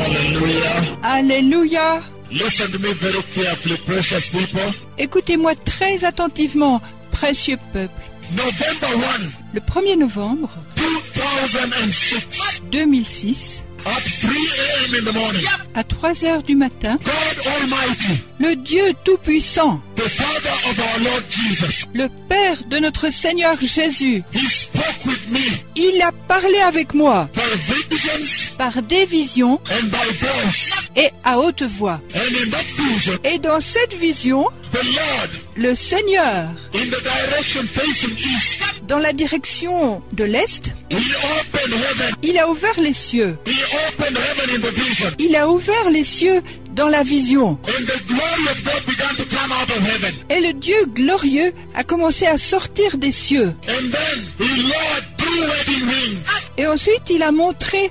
Hallelujah. Alléluia. Listen to me very carefully, precious people. Écoutez-moi très attentivement, précieux peuple. November 1, Le 1er novembre 2006, 2006, at 3 a.m. in the morning, à 3 heures du matin, God Almighty, le Dieu Tout-Puissant, the Father of our Lord Jesus, le Père de notre Seigneur Jésus, He spoke with me il a parlé avec moi by visions par des visions and by voice. et à haute voix. And in that vision, Et dans cette vision, the Lord, le Seigneur, in the direction facing east, dans la direction de l'Est, He opened heaven. il a ouvert les cieux. He opened heaven in the vision. Il a ouvert les cieux dans la vision. And the glory of God began to come out of heaven. Et le Dieu glorieux a commencé à sortir des cieux. And then He lowered 2 wedding rings, Et ensuite, il a montré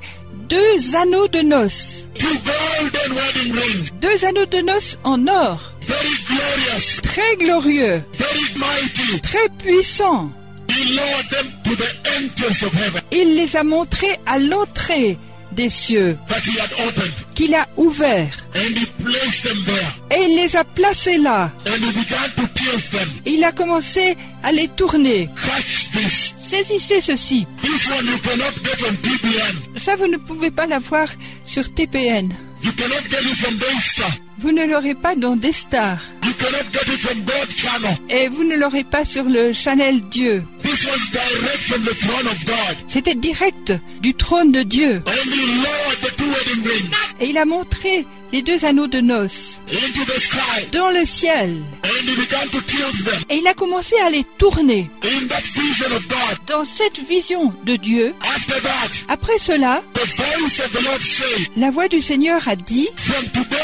2 anneaux de noces. 2 golden wedding rings, 2 anneaux de noces en or. very glorious, Très glorieux, very mighty. très puissants. He lowered them to the entrance of heaven Il les a montrés à l'entrée des cieux that He had opened. qu'il a ouverts. And He placed them there. Et il les a placés là. And He began to tilt them. Il a commencé à les tourner. Catch this. Saisissez ceci. This one you cannot get on TBN. Ça, vous ne pouvez pas l'avoir sur TPN. You cannot get it from Daystar. Vous ne l'aurez pas dans des stars. You cannot get it from God channel. Et vous ne l'aurez pas sur le Channel Dieu. This was direct from the throne of God. C'était direct du trône de Dieu. And He lowered the 2 wedding rings Et il a montré les 2 anneaux de noces into the sky. dans le ciel. And He began to tilt them. Et il a commencé à les tourner. In that vision of God, Dans cette vision de Dieu, after that, après cela, the voice of the Lord said, la voix du Seigneur a dit, from today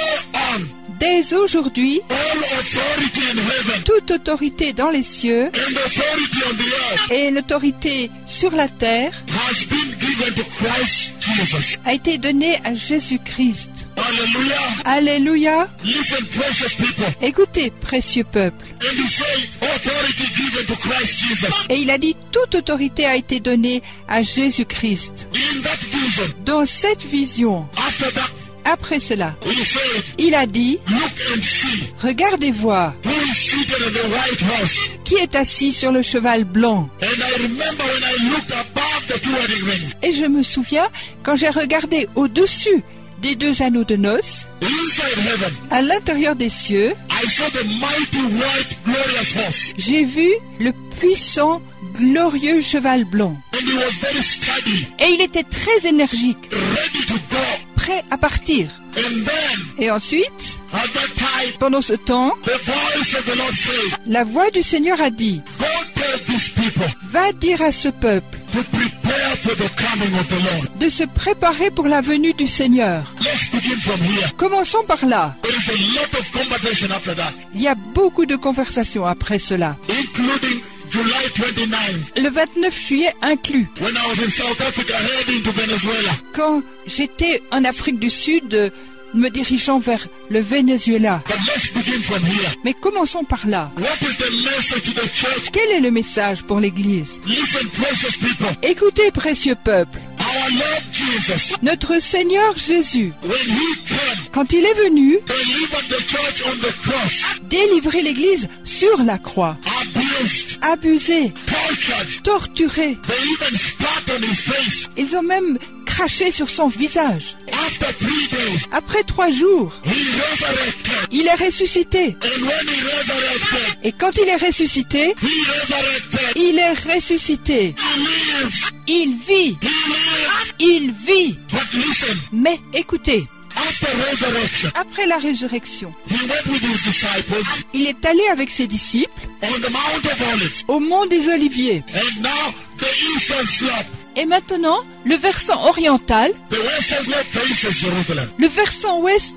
on, dès aujourd'hui, all authority in heaven toute autorité dans les cieux and authority on the earth et l'autorité sur la terre has been given to Christ Jesus. a été donnée à Jésus-Christ. Hallelujah. Alléluia. Listen, precious people. Écoutez, précieux peuple. And He said, authority given to Christ Jesus. Et il a dit, toute autorité a été donnée à Jésus-Christ. In that vision, Dans cette vision, after that, après cela, He said, il a dit, look and see regardez voir who is seated on the white horse. qui est assis sur le cheval blanc. And I remember when I looked above the 2 wedding rings, Et je me souviens, quand j'ai regardé au-dessus des 2 anneaux de noces, inside heaven, à l'intérieur des cieux, I saw the mighty white glorious horse. j'ai vu le puissant, glorieux cheval blanc. And he was very steady, Et il était très énergique, ready to go. prêt à partir. And then, Et ensuite, at that time, pendant ce temps, the voice of the Lord said, la voix du Seigneur a dit, go tell these people va dire à ce peuple to prepare for the coming of the Lord. de se préparer pour la venue du Seigneur. Let's begin from here. Commençons par là. There is a lot of conversation after that, Il y a beaucoup de conversations après cela. including July 29, Le 29 juillet inclus, when I was in South Africa heading to Venezuela. quand j'étais en Afrique du Sud, me dirigeant vers le Venezuela. But let's begin from here. Mais commençons par là. What is the message to the church? Quel est le message pour l'Église? Listen, precious people. Écoutez, précieux peuple, Our Lord Jesus, notre Seigneur Jésus, when He came, quand il est venu delivered the church on the cross, délivrer l'Église sur la croix, abused, abusé, tortured. torturé, They even spat on His face. ils ont même craché sur son visage. After 3 days, Après 3 jours, He resurrected. il est ressuscité. And when He resurrected, Et quand il est ressuscité, He resurrected. il est ressuscité. He lives. Il vit, He lives. il vit. But listen, Mais écoutez, after resurrection, après la résurrection, He went with His disciples il est allé avec ses disciples on the Mount of Olives. au mont des Oliviers. And now the eastern slope, Et maintenant, le versant oriental, the western slope faces Jerusalem. le versant ouest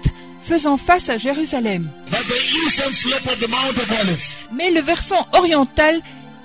faisant face à Jérusalem. But the eastern slope of the Mount of Olives Mais le versant oriental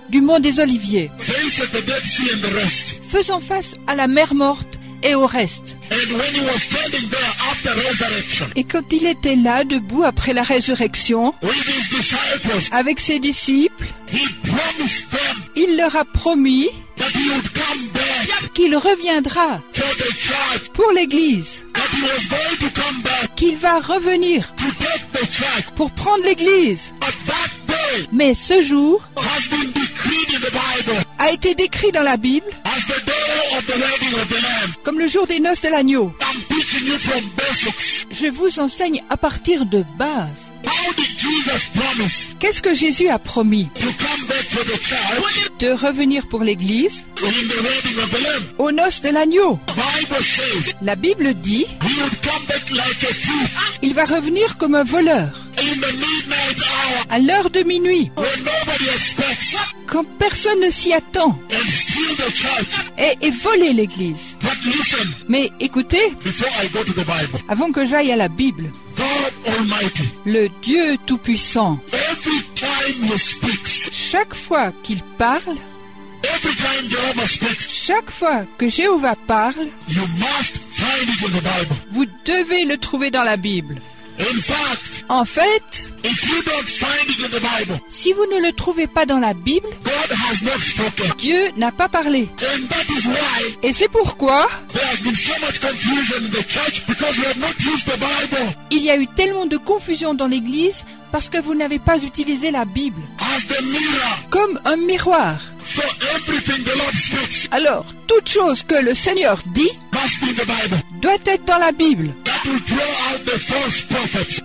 du mont des Oliviers, faces the Dead Sea and the rest. faisant face à la mer morte et au reste. And when He was standing there after resurrection, Et quand il était là, debout après la résurrection, with His disciples, avec ses disciples, He promised them il leur a promis that He would come back qu'il reviendra for the church, pour l'Église, that He he was going to come back qu'il va revenir to take the church. pour prendre l'Église. But that day Mais ce jour has been decreed in the Bible a été décrit dans la Bible as the day of the wedding of the Lamb. comme le jour des noces de l'agneau. I'm teaching you from basics. Je vous enseigne à partir de base. How did Jesus promise Qu'est-ce que Jésus a promis? to come back for the church De revenir pour l'Église in the wedding of the Lamb? aux noces de l'agneau. The Bible says La Bible dit, he would come back like a thief il va revenir comme un voleur, in the midnight hour à l'heure de minuit, when nobody expects quand personne ne s'y attend, and steal the church. et voler l'Église. But listen, Mais écoutez, before I go to the Bible, avant que j'aille à la Bible, God Almighty, le Dieu Tout-Puissant, every time he speaks, chaque fois qu'il parle, every time Jehovah speaks, chaque fois que Jéhovah parle, you must find it in the Bible. vous devez le trouver dans la Bible. In fact, En fait, if you don't find it in the Bible, si vous ne le trouvez pas dans la Bible, God has not spoken. Dieu n'a pas parlé. And that is why Et c'est pourquoi there has been so much confusion in the church, because we have not used the Bible il y a eu tellement de confusion dans l'Église parce que vous n'avez pas utilisé la Bible as the mirror. comme un miroir. So everything the Lord speaks Alors, toute chose que le Seigneur dit must be in the Bible. doit être dans la Bible. That will throw out the false prophets.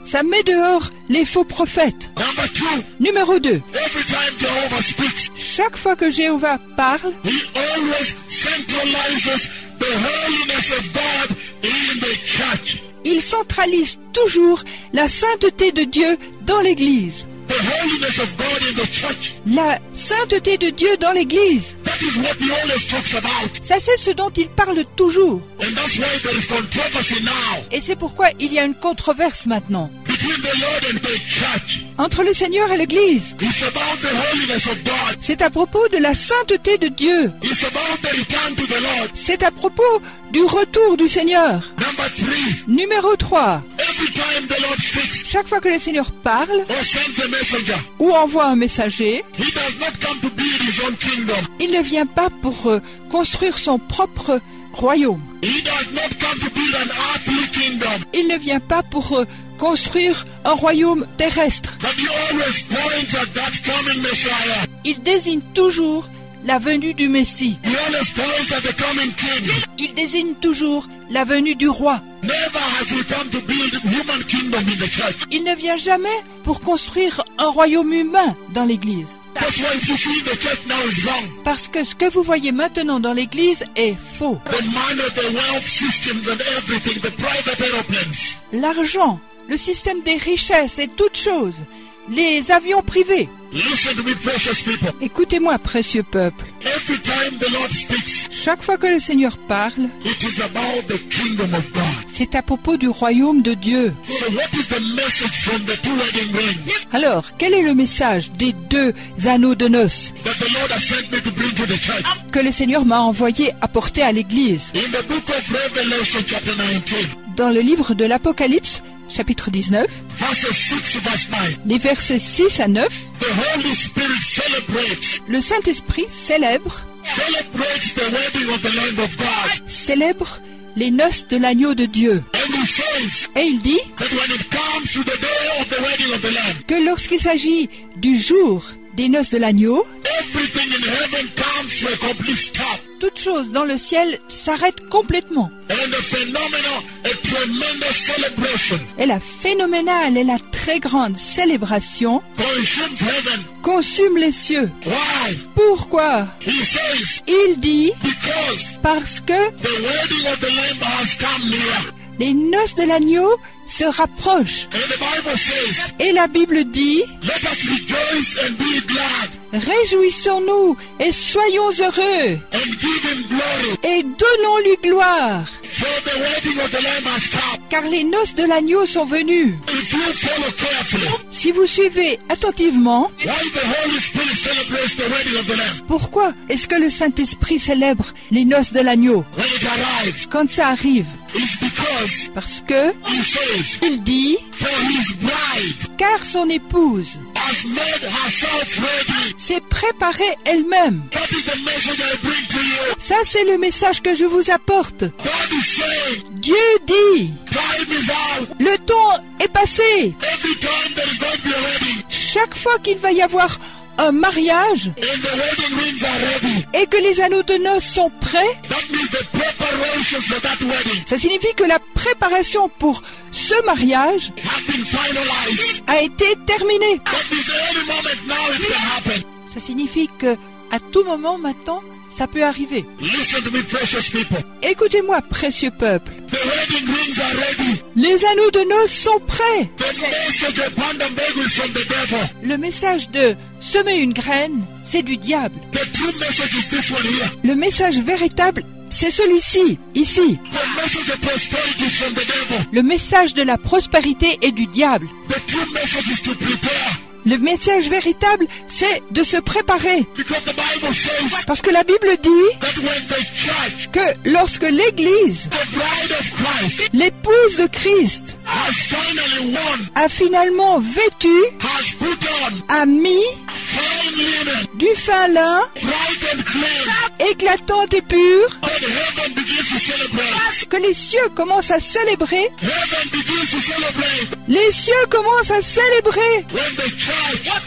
Ça met dehors les faux prophètes. Number 2, Numéro 2. every time Jehovah speaks, Chaque fois que Jéhovah parle, he always centralizes the holiness of God in the church. il centralise toujours la sainteté de Dieu dans l'Église. The holiness of God in the church. La sainteté de Dieu dans l'Église. That is what he always talks about. Ça, c'est ce dont il parle toujours. And that's why there is controversy now Et c'est pourquoi il y a une controverse maintenant between the Lord and the church. entre le Seigneur et l'Église. It's about the holiness of God. C'est à propos de la sainteté de Dieu. It's about the return to the Lord. C'est à propos du retour du Seigneur. Number 3, Numéro 3. every time the Lord speaks Chaque fois que le Seigneur parle or sends a messenger, ou envoie un messager, he does not come to build his own kingdom. il ne vient pas pour construire son propre royaume. He does not come to build an earthly kingdom. Il ne vient pas pour construire un royaume terrestre. But he always points at that coming Messiah. Il désigne toujours la venue du Messie. He always points at the coming king. Il désigne toujours la venue du roi. Never has he come to build human kingdom in the church. Il ne vient jamais pour construire un royaume humain dans l'Église. That's why if you see the church now is wrong. Parce que ce que vous voyez maintenant dans l'Église est faux. The money, the wealth systems and everything, the private aeroplanes. L'argent, le système des richesses et toutes choses, les avions privés. Listen to me, precious people. Écoutez-moi, précieux peuple. Every time the Lord speaks, Chaque fois que le Seigneur parle, it is about the kingdom of God. c'est à propos du royaume de Dieu. So what is the message from the two wedding rings Alors, quel est le message des 2 anneaux de noces that the Lord has sent me to bring to the church? que le Seigneur m'a envoyé apporter à l'Église? In the book of Revelation chapter 19, Dans le livre de l'Apocalypse, chapitre 19, verses 6 verse 9, les versets 6 à 9, the Holy Spirit celebrates le Saint-Esprit célèbre the wedding of the Lamb of God. célèbre les noces de l'agneau de Dieu. And he says Et il dit that when it comes to the day of the wedding of the Lamb, que lorsqu'il s'agit du jour des noces de l'agneau, everything in heaven comes to a complete stop. toute chose dans le ciel s'arrête complètement. And a phenomenal, a tremendous celebration Et la phénoménale et la très grande célébration consumes heaven. consume les cieux. Why? Pourquoi? He says, Il dit because parce que the wedding of the Lamb has come near. les noces de l'agneau se rapprochent. And the Bible says, Et la Bible dit, let us rejoice and be glad réjouissons-nous et soyons heureux and give him glory. et donnons-lui gloire, For the wedding of the Lamb has come. car les noces de l'agneau sont venues. If you follow carefully, Si vous suivez attentivement, why the Holy Spirit celebrates the wedding of the Lamb? pourquoi est-ce que le Saint-Esprit célèbre les noces de l'agneau When it arrives, quand ça arrive? it's because Parce que he says, il dit, for his bride car son épouse has made herself ready. s'est préparée elle-même. That is the message I bring to you. you. Ça, c'est le message que je vous apporte. God is saying, Dieu dit, time is out. le temps est passé. Every time there is going to be a wedding, Chaque fois qu'il va y avoir un mariage and the wedding rings are ready, et que les anneaux de noces sont prêts, that means the preparations for that wedding ça signifie que la préparation pour ce mariage have been finalized. a été terminée. That means any moment now it can happen. Ça signifie que à tout moment maintenant, ça peut arriver. Listen to me, precious people. Écoutez-moi, précieux peuple. The wedding rings are ready. Les anneaux de noces sont prêts. The message upon the Bible is from the devil. Le message de semer une graine, c'est du diable. The true message is this one here. Le message véritable, c'est celui-ci, ici. The message of prosperity is from the devil. Le message de la prospérité est du diable. The true message is to prepare. Le message véritable, c'est de se préparer. Because the Bible says Parce que la Bible dit that when the church, que lorsque l'Église, the bride of Christ, l'épouse de Christ, has finally won, a finalement vêtu, has put on a mis fine linen, du fin lin, bright and clean, éclatante et pure, when heaven begins to celebrate, que les cieux commencent à célébrer, heaven begins to celebrate, les cieux commencent à célébrer when the church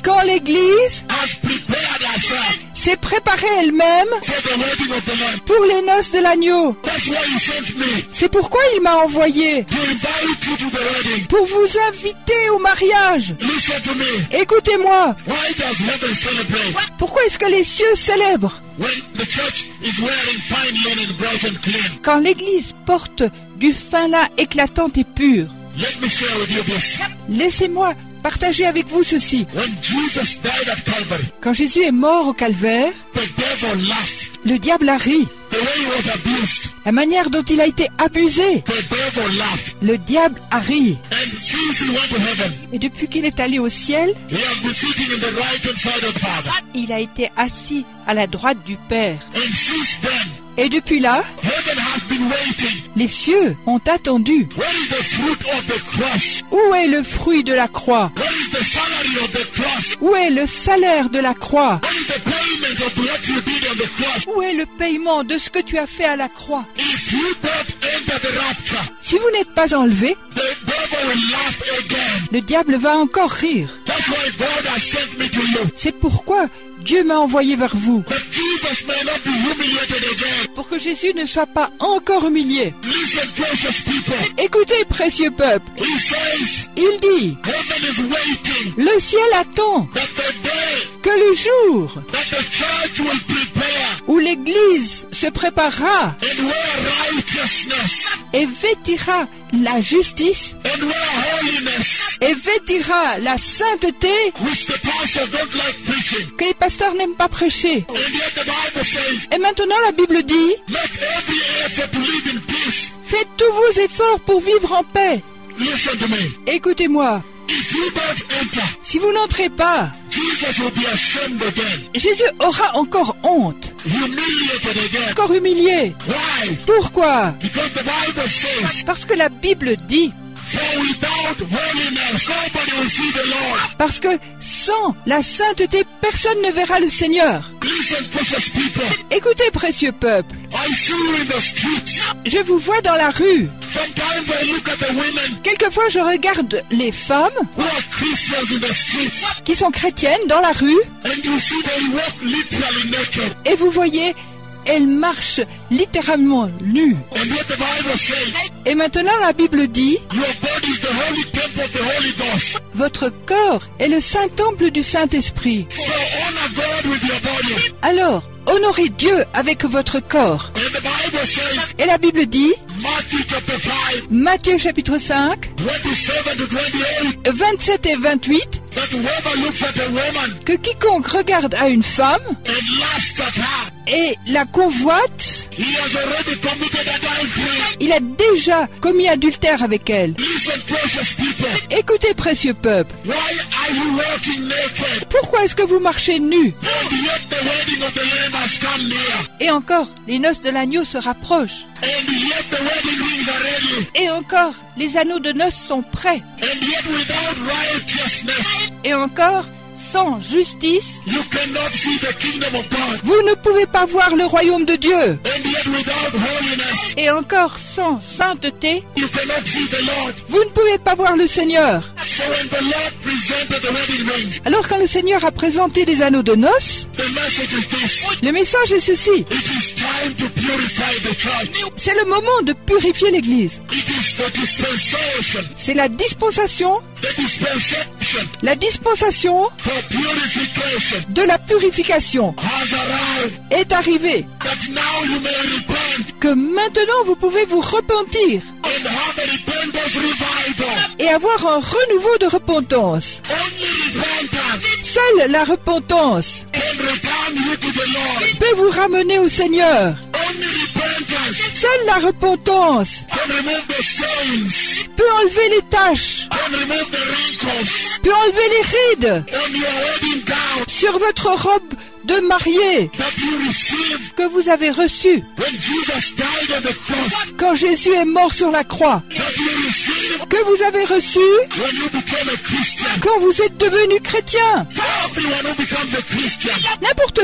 quand l'Église has prepared herself s'est préparée elle-même for the wedding of the Lamb. pour les noces de l'agneau. That's why he sent me C'est pourquoi il m'a envoyé to invite you to the wedding. pour vous inviter au mariage. Listen to me. Écoutez-moi, Why does heaven celebrate pourquoi est-ce que les cieux célèbrent when the church is wearing fine linen, bright and clean? quand l'Église porte du fin lin éclatant et pur? Let me share with you this. Laissez-moi partager avec vous ceci. When Jesus died at Calvary, Quand Jésus est mort au calvaire, the devil laughed. le diable a ri. The way he was abused, La manière dont il a été abusé, the devil laughed. le diable a ri. And since he went to heaven, Et depuis qu'il est allé au ciel, he has been sitting in the right hand side of the Father. il a été assis à la droite du Père. And since then, Et depuis là, heaven has been waiting. les cieux ont attendu. What is the fruit of the cross? Où est le fruit de la croix? What is the salary of the cross? Où est le salaire de la croix? What is the payment of what you did on the cross? Où est le paiement de ce que tu as fait à la croix? If you don't enter the rapture, Si vous n'êtes pas enlevé, the devil will laugh again. le diable va encore rire. That's why God has sent me to you. C'est pourquoi Dieu m'a envoyé vers vous, That Jesus may not be humiliated again. pour que Jésus ne soit pas encore humilié. Listen, precious people. Écoutez, précieux peuple, He says, il dit, heaven is waiting le ciel attend that the day que le jour that the church will prepare où l'Église se préparera and wear righteousness et vêtira la justice and wear holiness, et vêtira la sainteté which the pastors don't like preaching. que les pasteurs n'aiment pas prêcher. And yet the Bible says, Et maintenant la Bible dit, make every effort to live in peace. faites tous vos efforts pour vivre en paix. Listen to me. Écoutez-moi, If you don't enter, si vous n'entrez pas, Jesus will be ashamed again, Jésus aura encore honte, humiliated again. encore humilié. Why? Pourquoi? Because the Bible says, Parce que la Bible dit, for without holiness, nobody will see the Lord. parce que sans la sainteté, personne ne verra le Seigneur. Listen, precious people. Écoutez, précieux peuple, I see you in the streets. je vous vois dans la rue. Sometimes I look at the women Quelquefois, je regarde les femmes who are Christians in the streets, qui sont chrétiennes dans la rue and you see they walk literally naked. et vous voyez, elles marchent littéralement nues. And yet the Bible says, Et maintenant, la Bible dit, your body is the holy temple of the Holy Ghost. votre corps est le saint temple du Saint-Esprit. So honor God with your body. Alors, honorez Dieu avec votre corps. And the Bible says, Et la Bible dit, Matthew chapter 5, Matthieu chapitre 5, 27 to 28, 27 et 28, that whoever looks at a woman que quiconque regarde à une femme and lusts at her, et la convoite, he has already committed adultery. il a déjà commis adultère avec elle. Listen, precious people. Écoutez, précieux peuple, Why are you walking naked? pourquoi est-ce que vous marchez nus? And yet the wedding of the Lamb has come near. Et encore, les noces de l'agneau se rapprochent. And yet the wedding rings are ready. Et encore, les anneaux de noces sont prêts. And yet without righteousness, Et encore, sans justice, you cannot see the kingdom of God. vous ne pouvez pas voir le royaume de Dieu. And yet without holiness, Et encore sans sainteté, you cannot see the Lord. vous ne pouvez pas voir le Seigneur. So when the Lord presented the wedding ring, Alors quand le Seigneur a présenté les anneaux de noces, the message is this. le message est ceci. It is time to purify the church. C'est le moment de purifier l'Église. It is the dispensation. C'est la dispensation The dispensation for purification de la purification has arrived. est arrivée. That now you may repent Que maintenant vous pouvez vous repentir and have a repentance revival. et avoir un renouveau de repentance. Only repentance Seule la repentance can return you to the Lord. peut vous ramener au Seigneur. Only repentance Seule la repentance can remove the stains, peut enlever les taches, can remove the wrinkles peut enlever les rides on your wedding gown sur votre robe de mariée that you received que vous avez reçue when Jesus died on the cross, quand Jésus est mort sur la croix, that you received que vous avez reçue when you became a Christian. quand vous êtes devenu chrétien. Everyone who becomes a Christian N'importe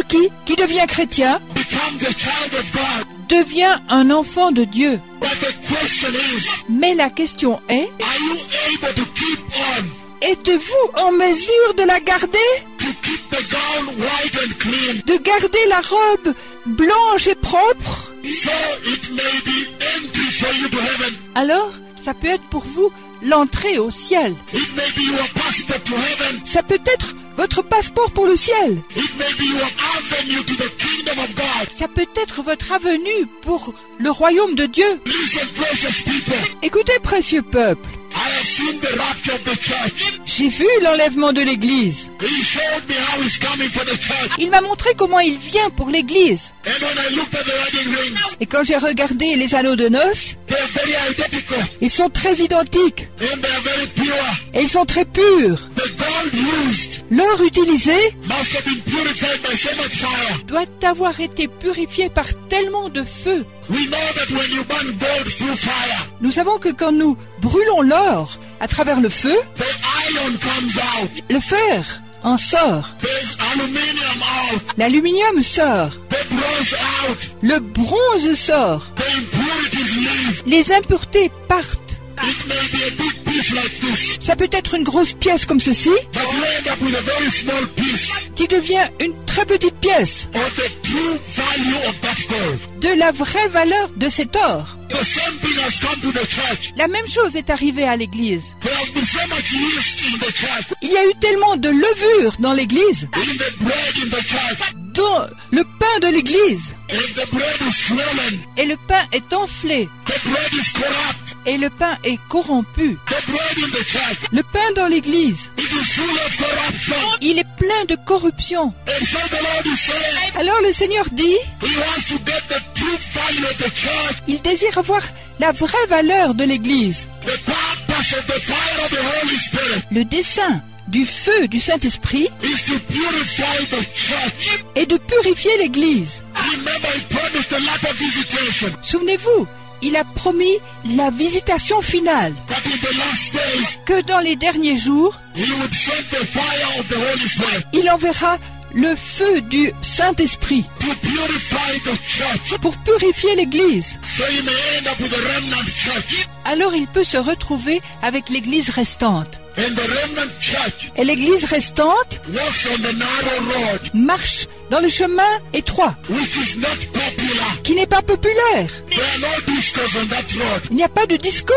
qui devient chrétien becomes a child of God. devient un enfant de Dieu. But the question is, Mais la question est, are you able to keep on, êtes-vous en mesure de la garder? to keep the gown white and clean, De garder la robe blanche et propre? so it may be empty for you to heaven? Alors, ça peut être pour vous l'entrée au ciel. It may be your passport to heaven. Ça peut être votre passeport pour le ciel. It may be your avenue to the kingdom of God. Ça peut être votre avenue pour le royaume de Dieu. Listen, precious people. Écoutez, précieux peuple, I have seen the rapture of the church. j'ai vu l'enlèvement de l'Église. He showed me how he's coming for the church. Il m'a montré comment il vient pour l'Église. And when I looked at the wedding rings, Et quand j'ai regardé les anneaux de noces, they're very identical. ils sont très identiques. And they're very pure. Et ils sont très purs. The gold used L'or utilisé must have been purified by so much fire. doit avoir été purifié par tellement de feu. We know that when you burn gold through fire, Nous savons que quand nous brûlons l'or à travers le feu, the iron comes out. le fer en sort, There's aluminium out. l'aluminium sort, The bronze out. le bronze sort, The impurities leave. les impuretés partent. It may be a big piece like this, Ça peut être une grosse pièce comme ceci, but you end up with a very small piece qui devient une très petite pièce of the true value of that gold. de la vraie valeur de cet or. The same thing has come to the church. La même chose est arrivée à l'Église. There has been so much yeast in the church, Il y a eu tellement de levure dans l'Église, in the bread in the church, dans le pain de l'Église, and the bread is swollen. et le pain est enflé, The bread is corrupt. et le pain est corrompu. The bread in the church, Le pain dans l'Église, it is full of corruption. il est plein de corruption. And so the Lord is saying, Alors le Seigneur dit, He wants to get the true value of the church, il désire avoir la vraie valeur de l'Église. the purpose of the fire of the Holy Spirit Le dessein du feu du Saint-Esprit is to purify the church. est de purifier l'Église. Remember, He promised the latter visitation, Souvenez-vous, il a promis la visitation finale, that in the last days, que dans les derniers jours, He would send the fire of the Holy Spirit il enverra le feu du Saint-Esprit to purify the church, pour purifier l'Église. so you may end up with a remnant church. Alors il peut se retrouver avec l'Église restante. And the remnant church Et l'Église restante walks on the narrow road, marche dans le chemin étroit, which is not popular. qui n'est pas populaire. There are no discos on that road. Il n'y a pas de disco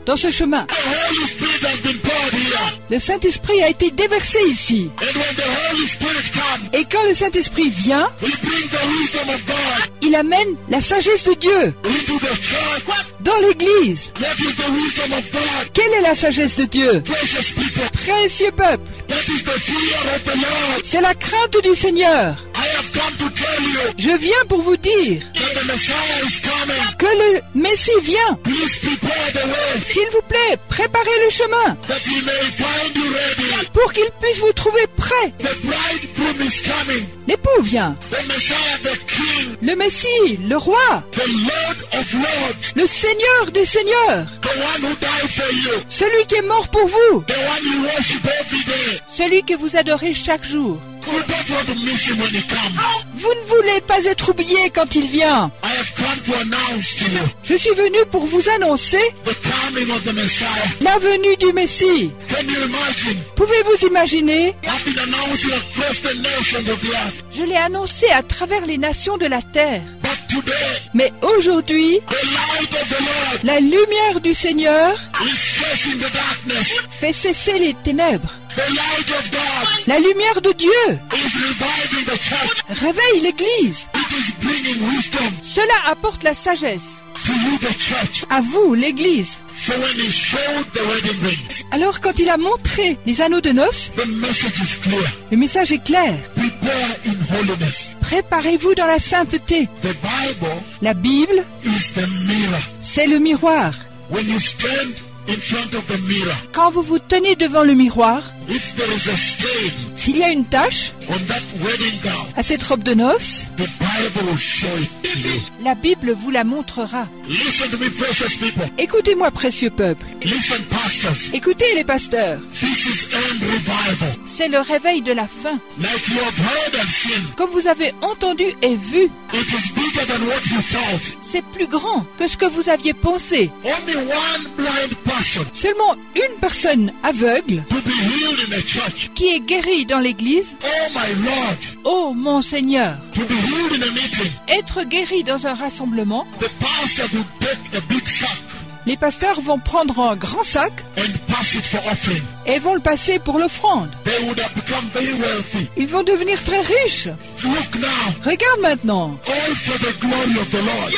dans ce chemin. The Holy Spirit has been poured here. Le Saint-Esprit a été déversé ici. And when the Holy Spirit comes, Et quand le Saint-Esprit vient, He brings the wisdom of God il amène la sagesse de Dieu into the church. dans l'Église. What is the wisdom of God? Quelle est la sagesse de Dieu? Precious people, Précieux peuple, that is the fear of the Lord. c'est la crainte du Seigneur. I have come to tell you Je viens pour vous dire that the Messiah is coming. que le Messie vient. Please prepare the way S'il vous plaît, préparez le chemin that he may find you ready. pour qu'il puisse vous trouver prêt. The bridegroom is coming. L'époux vient. The Messiah, the King, Le Messie, le roi, the Lord of Lords, le Seigneur des seigneurs, the one who died for you, celui qui est mort pour vous, the one you worship every day. celui que vous adorez chaque jour. You don't want to miss him when he comes. Vous ne voulez pas être oublié quand il vient. I have come to announce to you Je suis venu pour vous annoncer the coming of the Messiah. la venue du Messie. Can you imagine? Pouvez-vous imaginer? I've been announcing across the nations of the earth. Je l'ai annoncé à travers les nations de la terre. But today, Mais aujourd'hui, the light of the Lord la lumière du Seigneur is chasing the darkness. fait cesser les ténèbres. The light of God La lumière de Dieu is reviving the church. réveille l'Église. It is bringing wisdom Cela apporte la sagesse. to you, the church. À vous, l'Église. So when he showed the wedding rings, Alors quand il a montré les anneaux de noces, the message is clear. le message est clair. Prepare in holiness. Préparez-vous dans la sainteté. The Bible La Bible, is the mirror. c'est le miroir. When you stand in front of the mirror, Quand vous vous tenez devant le miroir, if there is a stain s'il y a une tache on that wedding gown, à cette robe de noces, the Bible will show it to you. la Bible vous la montrera. Listen to me, precious people. Écoutez-moi, précieux peuple. Listen, pastors. Écoutez les pasteurs. This is end revival. C'est le réveil de la fin. Like you have heard and seen, Comme vous avez entendu et vu, it is bigger than what you thought. c'est plus grand que ce que vous aviez pensé. Only one blind person Seulement une personne aveugle to be healed in a church. qui est guérie dans l'église. Oh my Lord, Oh mon Seigneur, to be healed in a meeting. être guéri dans un rassemblement, The pastor would take a big sack les pasteurs vont prendre un grand sac and pass it for offering. et vont le passer pour l'offrande. They would have become very wealthy. Ils vont devenir très riches. Look now, Regarde maintenant. all for the glory of the Lord.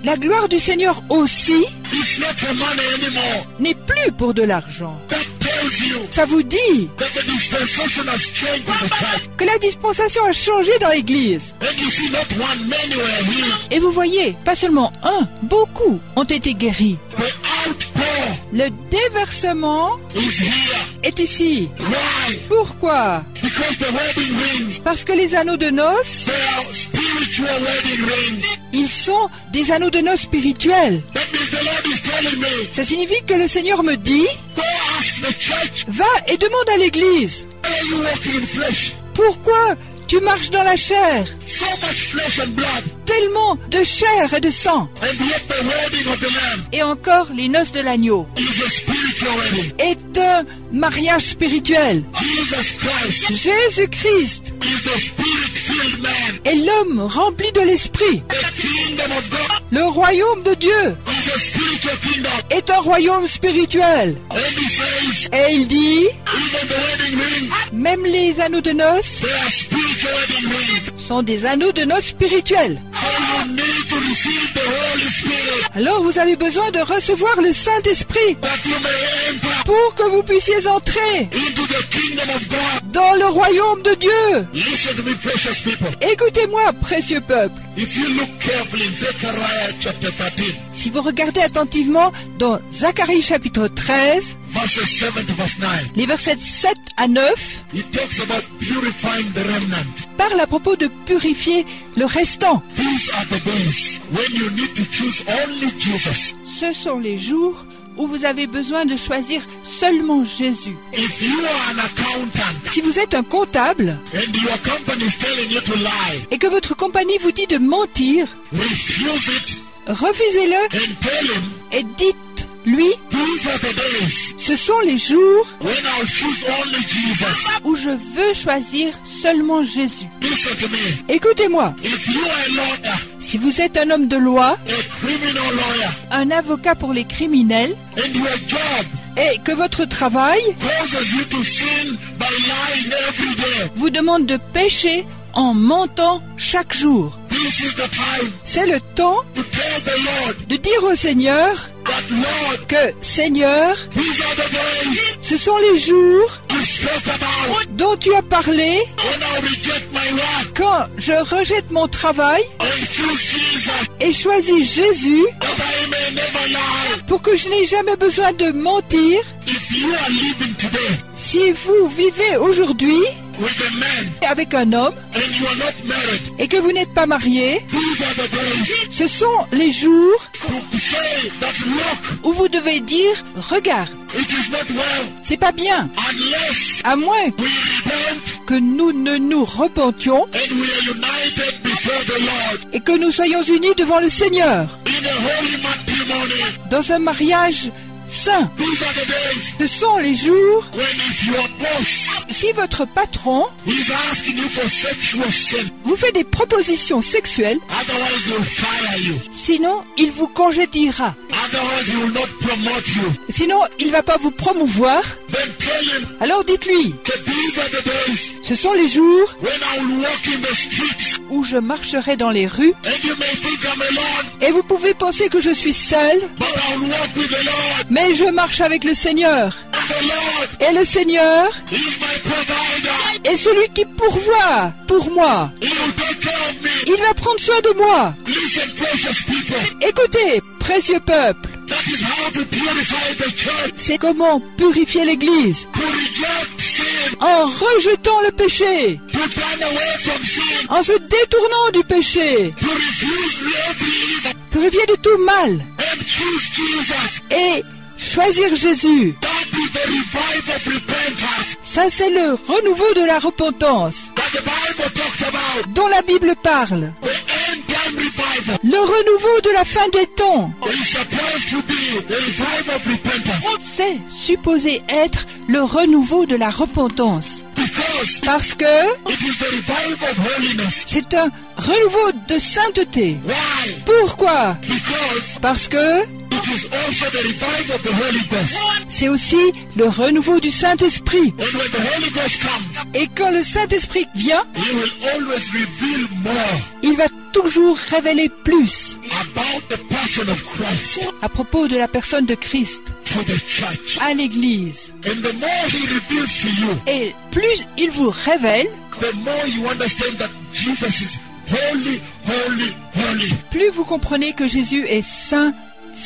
La gloire du Seigneur aussi It's not for money anymore. n'est plus pour de l'argent. That tells you Ça vous dit that the dispensation has changed in the church. que la dispensation a changé dans l'église. And you see, not one, many were healed. Et vous voyez, pas seulement un, beaucoup ont été guéris. The outpour Le déversement is here. est ici. Why? Pourquoi? Because the wedding rings, Parce que les anneaux de noces, they are spiritual wedding rings. ils sont des anneaux de noces spirituels. That means the Lord is telling me, Ça signifie que le Seigneur me dit, go ask the church, va et demande à l'église, why are you walking in flesh? pourquoi tu marches dans la chair? So much flesh and blood. Tellement de chair et de sang. And yet the wedding of the Lamb Et encore, les noces de l'agneau is a spiritual wedding. est un mariage spirituel. Jesus Christ Jésus-Christ is the spirit-filled man. est l'homme rempli de l'esprit. The kingdom of God Le royaume de Dieu is a spiritual kingdom. est un royaume spirituel. And he says, Et il dit, even the wedding rings, même les anneaux de noces they are spiritual wedding rings. sont des anneaux de noces spirituels. So you need to receive the Holy Spirit Alors vous avez besoin de recevoir le Saint-Esprit that you may enter pour que vous puissiez entrer into the kingdom of God. dans le royaume de Dieu. Listen to me, precious people. Écoutez-moi, précieux peuple. If you look carefully in Zechariah chapter 13, Si vous regardez attentivement dans Zacharie chapitre 13, verses 7 to verse 9, les versets 7 à 9, it talks about purifying the remnant. parle à propos de purifier le restant. These are the days when you need to choose only Jesus. Ce sont les jours où vous avez besoin de choisir seulement Jésus. If you are an accountant Si vous êtes un comptable and your company is telling you to lie, et que votre compagnie vous dit de mentir, refuse it refusez-le and tell him, et dites-lui, these are the days ce sont les jours when I'll choose only Jesus. où je veux choisir seulement Jésus. Listen to me. Écoutez-moi, If you are a lawyer, si vous êtes un homme de loi, a criminal lawyer, un avocat pour les criminels, and your job et que votre travail causes you to sin by lying every day, vous demande de pécher en mentant chaque jour, this is the time c'est le temps to tell the Lord de dire au Seigneur that, Lord, que, Seigneur, these are the days ce sont les jours you spoke about dont tu as parlé when I reject my my work quand je rejette mon travail and choose Jesus, et choisis Jésus that I may never lie. pour que je n'ai jamais besoin de mentir, If you are living today si vous vivez aujourd'hui with a man avec un homme and you are not married, et que vous n'êtes pas marié, these are the days ce sont les jours to say that look, où vous devez dire « Regarde, it is not well c'est pas bien, unless à moins we repent que nous ne nous repentions and we are united before the Lord et que nous soyons unis devant le Seigneur in a holy matrimony. dans un mariage saint. These are the days Ce sont les jours when if your boss si votre patron is asking you for sexual sin, vous fait des propositions sexuelles, otherwise he will fire you. sinon il vous congédiera. Otherwise he will not promote you. Sinon, il ne va pas vous promouvoir. Then tell him Alors dites-lui, that these are the days ce sont les jours when I will walk in the streets où je marcherai dans les rues and you may think I'm alone, et vous pouvez penser que je suis seul, but I will walk with the Lord. mais je marche avec le Seigneur. And the Lord Et le Seigneur is my provider. est celui qui pourvoit pour moi. He will take care of me. Il va prendre soin de moi. Listen, precious people. Écoutez, précieux peuple, That is how to purify the church. c'est comment purifier l'Église. To reject sin. En rejetant le péché, To turn away from sin. en se détournant du péché, To refuse every evil. purifier de tout mal And choose Jesus. et choisir Jésus. That is the revival of repentance Ça, c'est le renouveau de la repentance that the Bible talks about. dont la Bible parle. The end time revival Le renouveau de la fin des temps. is supposed to be the revival of repentance. C'est supposé être le renouveau de la repentance. Because Parce que it is the revival of holiness. c'est un renouveau de sainteté. Why? Pourquoi? Because Parce que it is also the revival of the Holy Ghost. c'est aussi le renouveau du Saint-Esprit. And when the Holy Ghost comes, Et quand le Saint-Esprit vient, He will always reveal more il va toujours révéler plus about the person of Christ à propos de la personne de Christ to the church. à l'Église. And the more He reveals to you, Et plus il vous révèle, the more you understand that Jesus is holy, holy, holy. plus vous comprenez que Jésus est saint,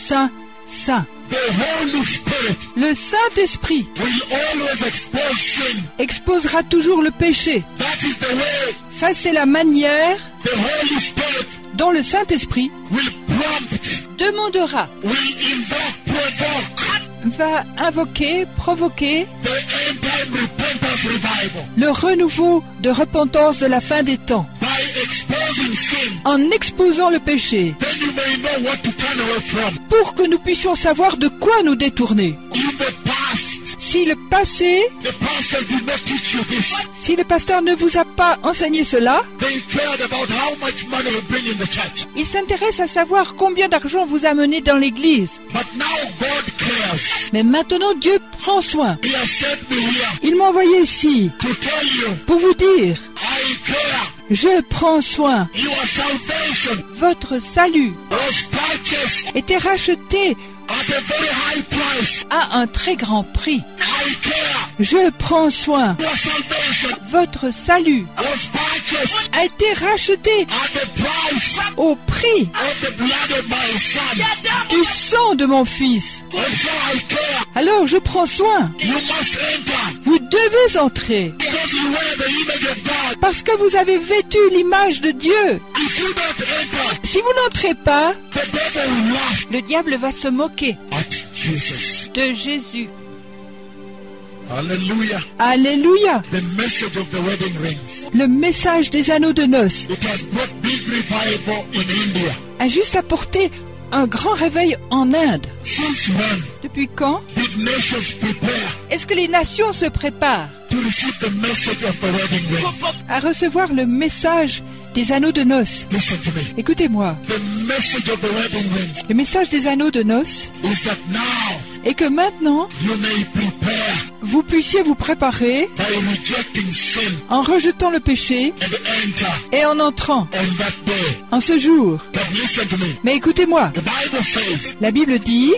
saint, saint. The Holy Spirit Le Saint-Esprit will always expose sin. exposera toujours le péché. That is the way Ça, c'est la manière the Holy Spirit dont le Saint-Esprit will prompt, demandera, will invoke, provoke va invoquer, provoquer the end time repentance revival le renouveau de repentance de la fin des temps by exposing sin. en exposant le péché Then you may know what to turn away from. pour que nous puissions savoir de quoi nous détourner. In the past, Si le passé, the pastors did not teach you this. si le pasteur ne vous a pas enseigné cela, They cared about how much money you bring in the church. il s'intéresse à savoir combien d'argent vous amenez dans l'église. But now God cares. Mais maintenant Dieu prend soin. He has sent me here Il m'a envoyé ici to tell you, pour vous dire, I care. je prends soin. Your salvation Votre salut was purchased était racheté at a very high price. à un très grand prix. I care. Je prends soin. Your salvation Votre salut was purchased a été racheté at the price au prix of the blood of my son. du sang de mon fils. And so I care. Alors je prends soin. You must enter Vous devez entrer because you wear the image of God. parce que vous avez vêtu l'image de Dieu. If you don't enter, Si vous n'entrez pas, the devil will laugh le diable va se moquer at Jesus. de Jésus. Hallelujah. Alléluia. The message of the wedding rings. Le message des anneaux de noces It has brought big revival in India. a juste apporté un grand réveil en Inde. Since when Depuis quand did nations prepare est-ce que les nations se préparent to receive the message of the wedding rings? à recevoir le message des anneaux de noces? Listen to me. Écoutez-moi. The message of the wedding rings Le message des anneaux de noces is that now est que maintenant, you may prepare vous puissiez vous préparer by rejecting sin en rejetant le péché and enter et en entrant on that day. en ce jour. But listen to me. Mais écoutez-moi, The Bible says, la Bible dit,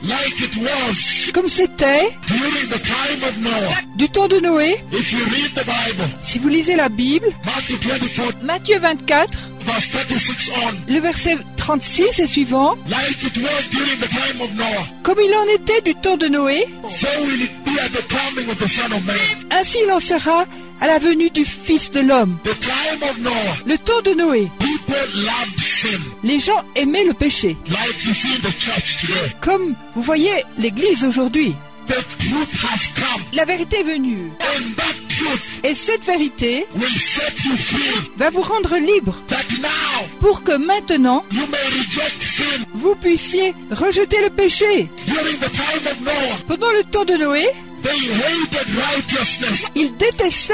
like it was comme c'était during the time of Noah. du temps de Noé. If you read the Bible, Si vous lisez la Bible, Matthew 24, Matthieu 24, verse 36 on, le verset 36 et suivant, like it was during the time of Noah, comme il en était du temps de Noé, so will it be at the coming of the Son of Man. ainsi il en sera à la venue du Fils de l'homme. The time of Noah, Le temps de Noé, people loved sin, les gens aimaient le péché. like you see in the church today. Comme vous voyez l'église aujourd'hui, The truth has come, la vérité est venue. and that truth Et cette vérité will set you free. va vous rendre libre That now pour que maintenant you may reject sin. vous puissiez rejeter le péché. During the time of Noah, Pendant le temps de Noé, they hated righteousness. ils détestaient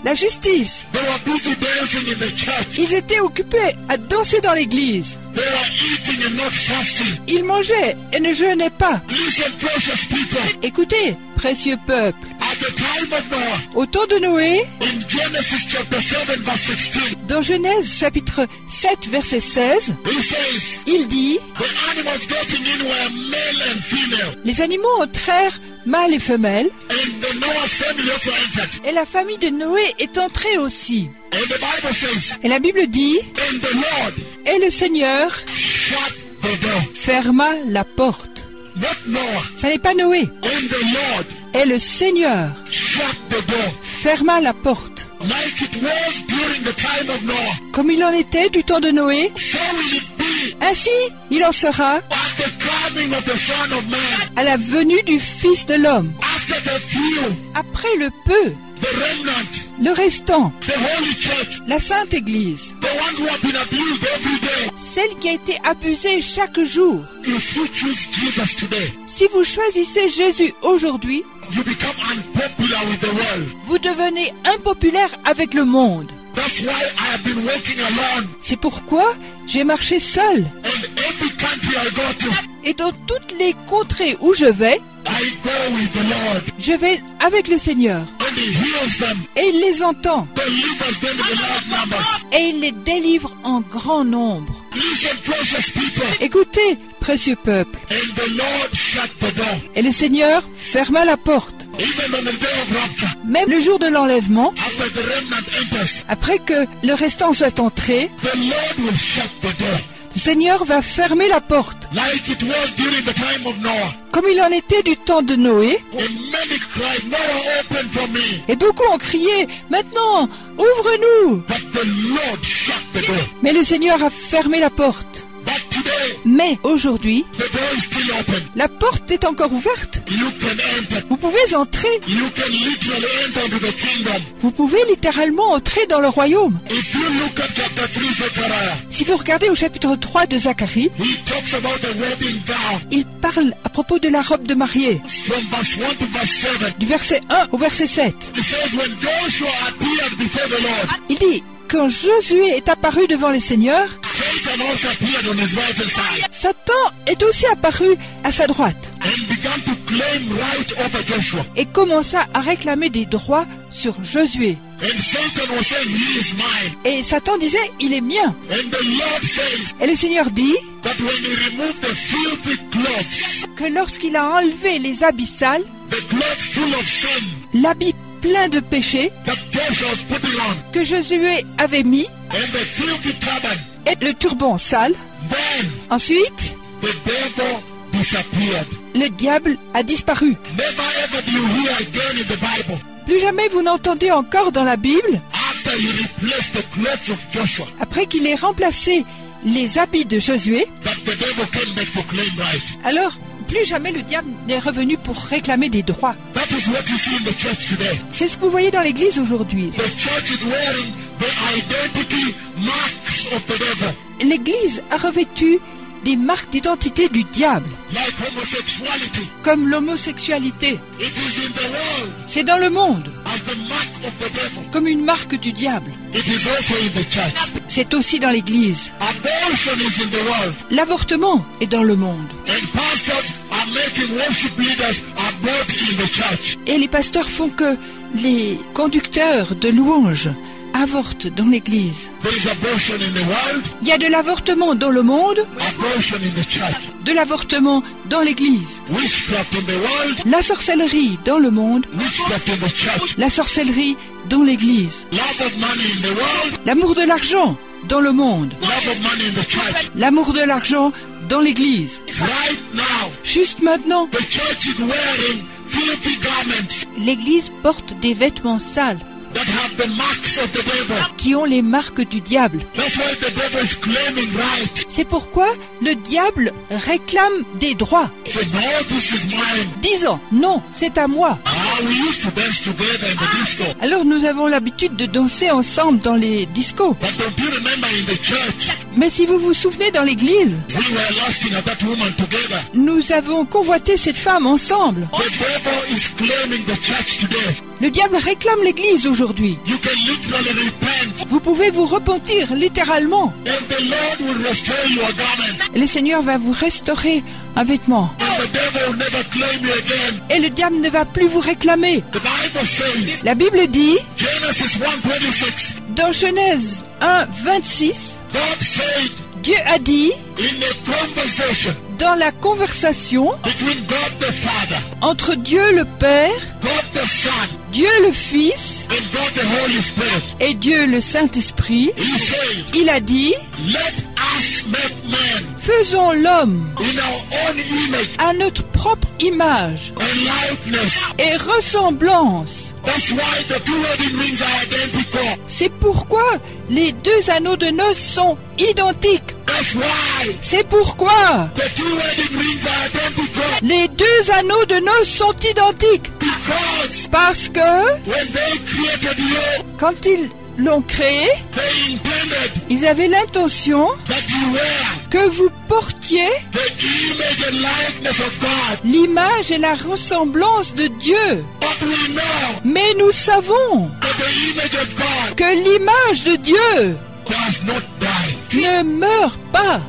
la justice. They were busy dancing in the church. Ils étaient occupés à danser dans l'église. They were eating and not fasting. Ils mangeaient et ne jeûnaient pas. Listen, precious people. Écoutez, précieux peuple, At the time of Noah, au temps de Noé, in Genesis chapter 7, verse 16, dans Genèse chapitre 7 verset 16, he says, il dit, the animals getting in were male and female. les animaux entrèrent mâles et femelles, And the Noah's family also entered. et la famille de Noé est entrée aussi. And the Bible says, Et la Bible dit, and the Lord et le Seigneur shut the door. ferma la porte. Not Noah. Ça n'est pas Noé. And the Lord Et le Seigneur shut the door. ferma la porte. Like it was during the time of Noah. Comme il en était du temps de Noé, So will it be ainsi il en sera at the coming of the Son of Man. à la venue du Fils de l'homme. After the few, Après le peu, the remnant, le restant, the Holy Church, la Sainte Église, the ones who have been abused every day. celle qui a été abusée chaque jour. If you choose Jesus today, Si vous choisissez Jésus aujourd'hui, you become unpopular with the world. vous devenez impopulaire avec le monde. That's why I have been walking alone. C'est pourquoi j'ai marché seul. And every country I go to, Et dans toutes les contrées où je vais, I go with the Lord. je vais avec le Seigneur. And He heals them, Et il les entend. delivers them in large numbers. Et il les délivre en grand nombre. Listen, precious people. Écoutez, précieux peuple. And the Lord shut the door. Et le Seigneur ferma la porte. Even on the day of rapture, Même le jour de l'enlèvement, after the remnant enters, après que le restant soit entré, the Lord will shut the door. le Seigneur va fermer la porte. Like it was during the time of Noah. Comme il en était du temps de Noé, And many cried, Noah, open for me. et beaucoup ont crié, maintenant, ouvre-nous. But the Lord shut the door. Mais le Seigneur a fermé la porte. But today, Mais aujourd'hui, the door is still open. la porte est encore ouverte. You can enter. Vous pouvez entrer. You can literally enter into the kingdom. Vous pouvez littéralement entrer dans le royaume. If you look at chapter 3 Zechariah, Si vous regardez au chapitre 3 de Zacharie, he talks about the wedding gown il parle à propos de la robe de mariée, from verse 1 to verse 7. du verset 1 au verset 7. It says, when Joshua appeared before the Lord, Il dit, quand Josué est apparu devant les seigneurs, Satan also appeared on his right hand side Satan est aussi apparu à sa droite and began to claim right over Joshua. et commença à réclamer des droits sur Josué. And Satan was saying, he is mine. Et Satan disait, il est mien. And the Lord says Et le Seigneur dit that when he removed the filthy clothes, que lorsqu'il a enlevé les habits sales, the clothes full of sin l'habit plein de péché that Joshua was putting on, que Josué avait mis and the filthy turban, et le turban sale, then ensuite, the devil disappeared. le diable a disparu. Never ever do you hear again in the Bible, Plus jamais vous n'entendez encore dans la Bible, after he replaced the clothes of Joshua, après qu'il ait remplacé les habits de Josué, that the devil came back to claim right. alors plus jamais le diable n'est revenu pour réclamer des droits. That is what you see in the church today. C'est ce que vous voyez dans l'église aujourd'hui. The church is wearing the identity marks of the devil, L'église a revêtu des marques d'identité du diable, like homosexuality. comme l'homosexualité. It is in the world C'est dans le monde, as the mark of the devil. comme une marque du diable. It is also in the church. C'est aussi dans l'église. Abortion is in the world. L'avortement est dans le monde. And pastors are making worship leaders abort in the church. Et les pasteurs font que les conducteurs de louanges avortent dans l'église. There is abortion in the world, Il y a de l'avortement dans le monde, abortion in the church. de l'avortement dans l'Église, witchcraft in the world, la sorcellerie dans le monde, witchcraft in the church, la sorcellerie dans l'Église, love of money in the world, l'amour de l'argent dans le monde, love of money in the church. l'amour de l'argent dans l'Église. Right now, Juste maintenant, the church is wearing filthy garments l'Église porte des vêtements sales that have the marks of the devil. qui ont les marques du diable. That's why the devil is claiming right. C'est pourquoi le diable réclame des droits, Say, no, this is mine. disant « Non, c'est à moi ». We used to dance together in the disco. Alors nous avons l'habitude de danser ensemble dans les discos. But don't you remember in the church, Mais si vous vous souvenez, dans l'église, we were lusting at that woman together. nous avons convoité cette femme ensemble. The devil is claiming the church today. Le diable réclame l'église aujourd'hui. You can literally repent, Vous pouvez vous repentir littéralement. and the Lord will restore your garment. Et le Seigneur va vous restaurer un vêtement. And the devil will never claim you again. Et le diable ne va plus vous réclamer. The Bible says, La Bible dit, Genesis 1:26, dans Genèse 1, 26, God said Dieu a dit, in a conversation dans la conversation between God the Father, entre Dieu le Père, God the Son, Dieu le Fils and God the Holy Spirit, et Dieu le Saint-Esprit, He said, il a dit, let us make man faisons l'homme in our own image à notre propre image and likeness. et ressemblance. That's why the two wedding rings are identical. C'est pourquoi les deux anneaux de noces sont identiques. That's why C'est pourquoi the two wedding rings are identical. les deux anneaux de noces sont identiques. Because Parce que when they created you, quand ils l'ont créé, they intended ils avaient l'intention that you were que vous portiez the image and likeness of God. l'image et la ressemblance de Dieu. But we know Mais nous savons that the image of God que l'image de Dieu does not die. ne meurt pas.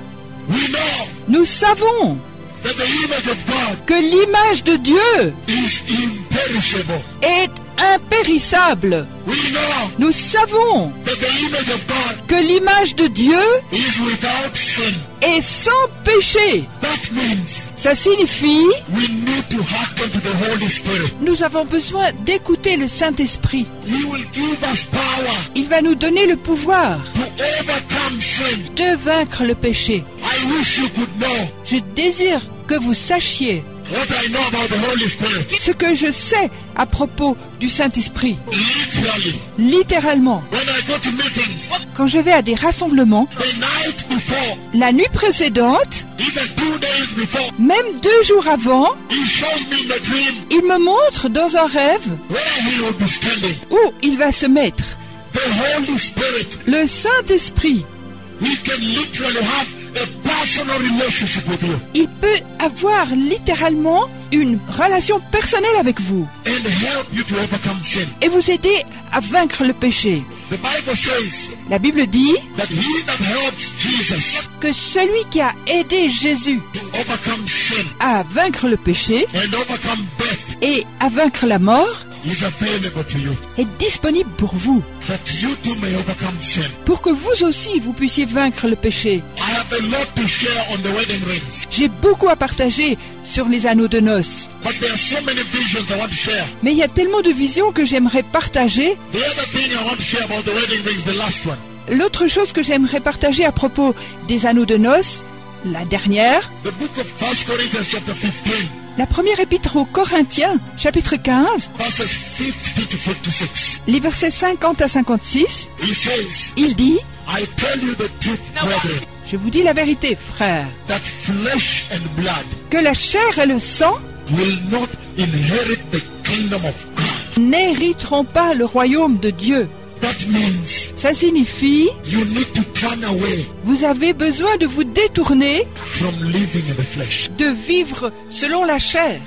We know Nous savons that the image of God que l'image de Dieu is imperishable. est impérissable. We know Nous savons that the image of God que l'image de Dieu is without sin. est sans péché. That means Ça signifie, we need to hearken to the Holy Spirit. nous avons besoin d'écouter le Saint-Esprit. He will give us power Il va nous donner le pouvoir to overcome sin. de vaincre le péché. I wish you could know Je désire que vous sachiez what I know about the Holy Spirit. ce que je sais à propos du Saint-Esprit. Literally, Littéralement, when I go to meetings, quand je vais à des rassemblements, the night before, la nuit précédente, even 2 days before, même 2 jours avant, He shows me in the dream il me montre dans un rêve where He will be standing. où il va se mettre. The Holy Spirit, Le Saint-Esprit, He can literally have a personal relationship with you il peut avoir littéralement une relation personnelle avec vous and help you to overcome sin. et vous aider à vaincre le péché. The Bible says La Bible dit that He that helps Jesus que celui qui a aidé Jésus to overcome sin à vaincre le péché and overcome death et à vaincre la mort is available to you, est disponible pour vous, that you too may overcome sin. pour que vous aussi vous puissiez vaincre le péché. I have a lot to share on the wedding rings, J'ai beaucoup à partager sur les anneaux de noces, but there are so many visions I want to share. mais il y a tellement de visions que j'aimerais partager. The other thing I want to share about the wedding rings, the last one, L'autre chose que j'aimerais partager à propos des anneaux de noces, la dernière, the book of 1 Corinthians chapter 15, la première épître aux Corinthiens, chapitre 15, verses 50 to 56. les versets 50 à 56, He says, il dit, I tell you the truth, brethren, je vous dis la vérité, frères, that flesh and blood que la chair et le sang will not inherit the kingdom of God. n'hériteront pas le royaume de Dieu. That means Ça signifie, you need to turn away vous avez besoin de vous détourner from living in the flesh. de vivre selon la chair.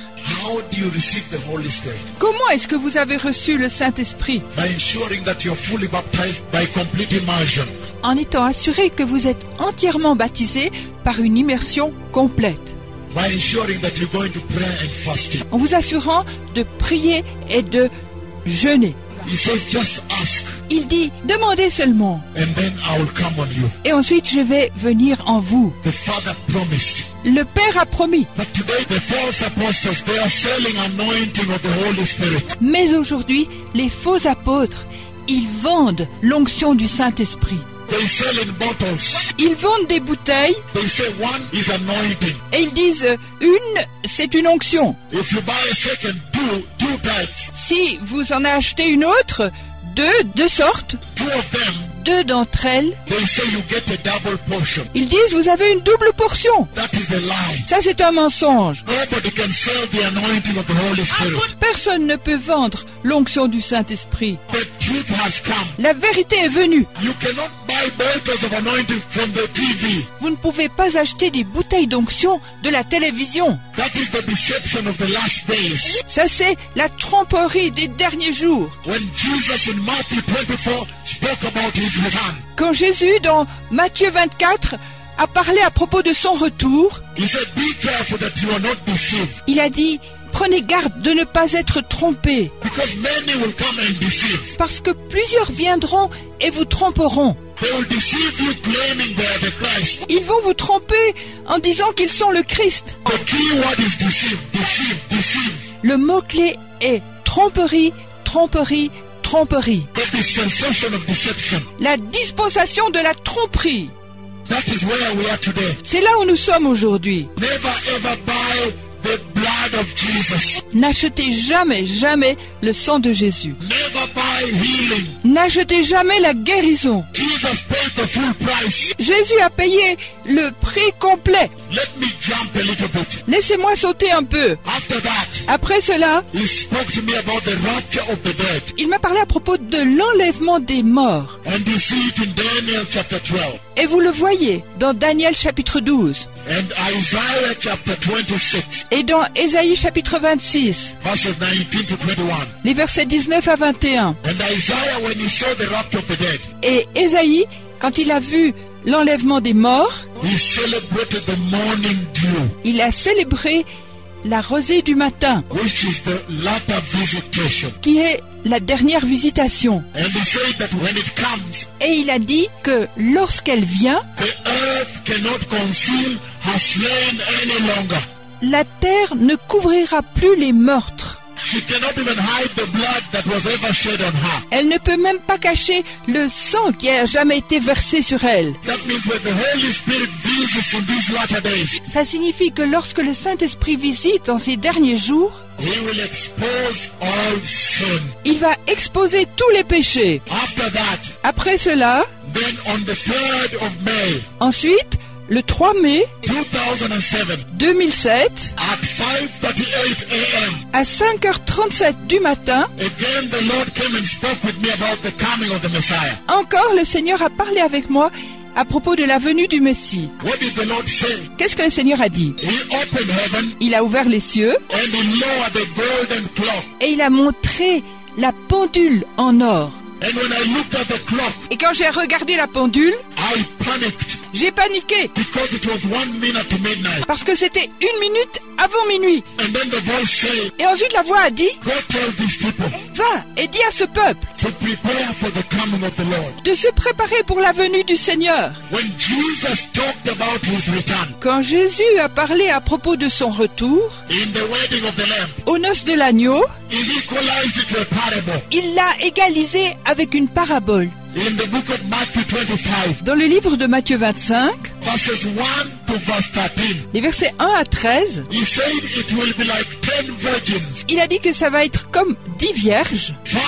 How do you receive the Holy Spirit? Comment est-ce que vous avez reçu le Saint-Esprit? By ensuring that you're fully baptized by complete immersion. En étant assuré que vous êtes entièrement baptisé par une immersion complète. By ensuring that you're going to prayer and fasting. En vous assurant de prier et de jeûner. He says, just ask, Il dit, demandez seulement, and then I will come on you. et ensuite je vais venir en vous. The Father promised le Père a promis. But today the false apostles, they are selling anointing of the Holy Spirit. Mais aujourd'hui, les faux apôtres, ils vendent l'onction du Saint-Esprit. They sell in bottles. Ils vendent des bouteilles They say one is anointing. et ils disent une, c'est une onction. If you buy a second, two types. Si vous en achetez une autre, deux sortes, Two of them, deux d'entre elles, they say you get a double portion. ils disent vous avez une double portion. That is the lie. Ça c'est un mensonge. Nobody can sell the anointing of the Holy Spirit. Personne ne peut vendre l'onction du Saint-Esprit. The truth has come. La vérité est venue. You cannot buy bottles of anointing from the TV. Vous ne pouvez pas acheter des bouteilles d'onction de la télévision. That is the deception of the last days. Ça c'est la tromperie des derniers jours. When Jesus in Matthew 24 spoke about his return, Quand Jésus, dans Matthieu 24, a parlé à propos de son retour, he said, be careful that you are not deceived. il a dit « Prenez garde de ne pas être trompés, Because many will come and deceive. parce que plusieurs viendront et vous tromperont. They will deceive you claiming they are the Christ. Ils vont vous tromper en disant qu'ils sont le Christ. The key word is deceive, deceive, deceive. Le mot-clé est tromperie, tromperie, tromperie. The dispensation of deception. La dispensation de la tromperie. That is where we are today. C'est là où nous sommes aujourd'hui. Never ever buy the blood of Jesus. N'achetez jamais, jamais le sang de Jésus. Never buy healing. N'achetez jamais la guérison. Jesus paid the full price. Jésus a payé le prix complet. Let me jump a little bit. Laissez-moi sauter un peu. After that, Après cela, he spoke to me about the rapture of the dead. il m'a parlé à propos de l'enlèvement des morts. And you see it in Daniel chapter 12 Et vous le voyez dans Daniel chapitre 12 and Isaiah chapter 26, et dans Ésaïe chapitre 26, verses 19 to 21. les versets 19 à 21. And Isaiah, when he saw the rapture of the dead, Et Ésaïe, quand il a vu l'enlèvement des morts, he celebrated the morning dew, il a célébré la rosée du matin, which is the latter visitation. qui est la dernière visitation. And he said that when it comes, Et il a dit que lorsqu'elle vient, the earth cannot conceal her slain any longer. la terre ne couvrira plus les meurtres. She cannot even hide the blood that was ever shed on her. Elle ne peut même pas cacher le sang qui a jamais été versé sur elle. That means when the Holy Spirit visits in these latter days, Ça signifie que lorsque le Saint-Esprit visite en ces derniers jours, he will expose all sin. il va exposer tous les péchés. After that, Après cela, then on the 3rd of May, ensuite, le 3 mai 2007, 2007, at 5:38 a.m., à 5h37 du matin, again the Lord came and spoke with me about the coming of the Messiah. encore le Seigneur a parlé avec moi à propos de la venue du Messie. What did the Lord say? Qu'est-ce que le Seigneur a dit? He opened heaven Il a ouvert les cieux and he lowered the golden clock. et il a montré la pendule en or. And when I looked at the clock, Et quand j'ai regardé la pendule, I panicked j'ai paniqué because it was 1 minute to midnight. parce que c'était 1 minute avant minuit. And then the voice said, Et ensuite la voix a dit, go tell these people va et dis à ce peuple to prepare for the coming of the Lord. de se préparer pour la venue du Seigneur. When Jesus talked about his return Quand Jésus a parlé à propos de son retour, in the wedding of the Lamb, aux noces de l'agneau, he equalized it to a parable. il l'a égalisé avec une parabole. In the book of Matthew 25, Dans le livre de Matthieu 25, verses 1 to verse 13, les versets 1 à 13, he said it will be like 10 virgins. il a dit que ça va être comme 10 vierges. 5